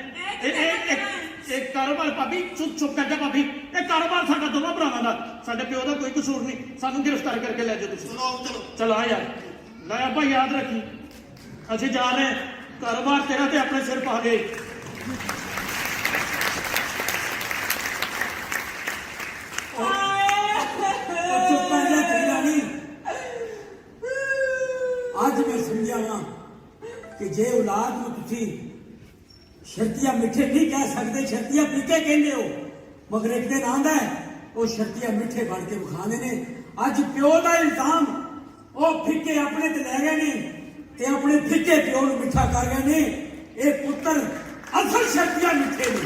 ਇਹ ਕਾਰੋਬਾਰ ਭਾਬੀ ਚੁੱਪ ਕਰ ਜਾ ਭਾਬੀ ਇਹ ਕਾਰੋਬਾਰ ਸਾਡਾ ਦੋਵਾਂ ਭਰਾਵਾਂ ਦਾ ਸਾਡੇ ਪਿਓ ਦਾ ਕੋਈ ਕਸੂਰ ਨਹੀਂ ਸਾਨੂੰ ਗ੍ਰਿਫਤਾਰ ਕਰਕੇ ਲੈ ਜਾਓ ਤੁਸੀਂ चलो चलो ਚਲੋ ਆ ਯਾਰ ਲੈ ਅੱਬਾ ਯਾਦ ਰੱਖੀ ਅਸੀਂ ਜਾ ਰਹੇ ਹਾਂ ਕਾਰੋਬਾਰ ਤੇਰਾ ਤੇ ਆਪਣੇ ਸਿਰ ਪਾ ਗਏ ਚੁੱਪ ਕਰ ਜਾ ਚੰਗਾ ਨਹੀਂ ਅੱਜ ਮੈਂ ਸਮਝਿਆ ਹਾਂ ਕਿ ਜੇ ਔਲਾਦ ਨੂੰ ਤੁਸੀਂ ਸ਼ਰਤੀਆ ਮਿੱਠੇ ਨਹੀਂ ਕਹਿ ਸਕਦੇ ਸ਼ਰਤੀਆ ਪੀਕੇ ਕਹਿੰਦੇ ਹੋ ਮਗਰ ਇੱਕ ਦਿਨ ਆਂਦਾ ਹੈ ਉਹ ਸ਼ਰਤੀਆ ਮਿੱਠੇ ਬਣ ਕੇ ਵਿਖਾਉਂਦੇ ਨੇ ਅੱਜ ਪਿਓ ਦਾ ਇਲਜ਼ਾਮ ਉਹ ਫਿੱਕੇ ਆਪਣੇ ਤੇ ਲੈ ਗਏ ਨੇ ਤੇ ਆਪਣੇ ਫਿੱਕੇ ਪਿਓ ਨੂੰ ਮਿੱਠਾ ਕਰ ਗਏ ਨੇ ਇਹ ਪੁੱਤਰ ਅਸਲ ਸ਼ਰਤੀਆ ਮਿੱਠੇ ਨੇ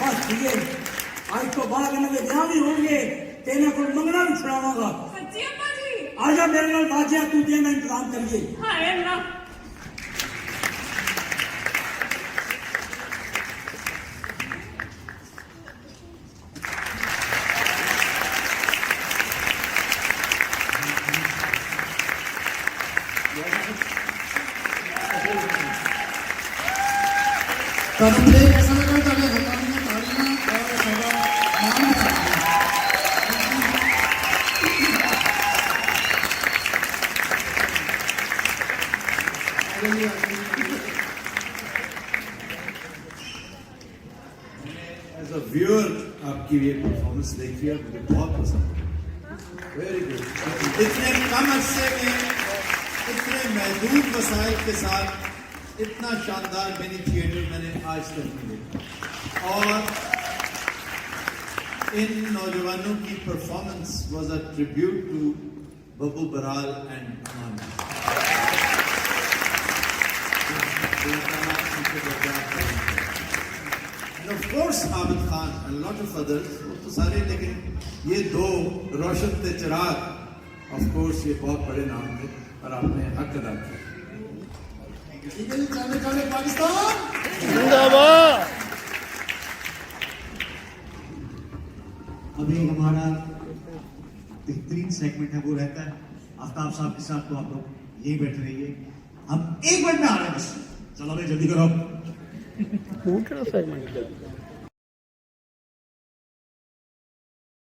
ਬਸ ਠੀਕ ਹੈ ਅੱਜ ਤੋਂ ਬਾਅਦ ਇਹਨਾਂ ਦੇ ਵਿਆਹ ਵੀ ਹੋਣਗੇ ਤੇ ਇਹਨਾਂ ਕੋਲ ਮੰਗਣਾ ਵੀ ਛੁਡਾਵਾਂਗਾ ਸੱਚੀ ਅੱਬਾ ਜੀ ਆ ਜਾ ਮੇਰੇ ਨਾਲ ਬਾਜਿਆ ਤੂੰ ਦੇ ਮੈਂ ਇੰਤਜ਼ਾਮ ਕਰੀਏ ਹਾਏ ਅੱਲਾ तो मुझे कैसा लगा तालियां तालियां तालियां और सदा एज अ व्यूअर आपकी ये परफॉर्मेंस देखी है, मुझे बहुत पसंद है। Very good. इतने कम अरसे में इतने महदूद वसाइल के साथ इतना शानदार मिनी थिएटर मैंने आज तक नहीं देखा, और इन नौजवानों की performance was a tribute to Babbu Baral and Aman. And of course Abid Khan and lot of others, वो तो सारे, लेकिन ये दो रोशन ते चिराग, of course ये बहुत बड़े नाम थे और आपने हक अदा किया। ठीक है जी, चले चले पाकिस्तान जिंदाबाद। अभी हमारा बेहतरीन सेगमेंट है वो रहता है आफ्ताब साहब के साथ, तो आप लोग यही बैठे रहिए, हम 1 मिनट में आ रहे हैं बस। चलो भाई जल्दी करो। सेगमेंट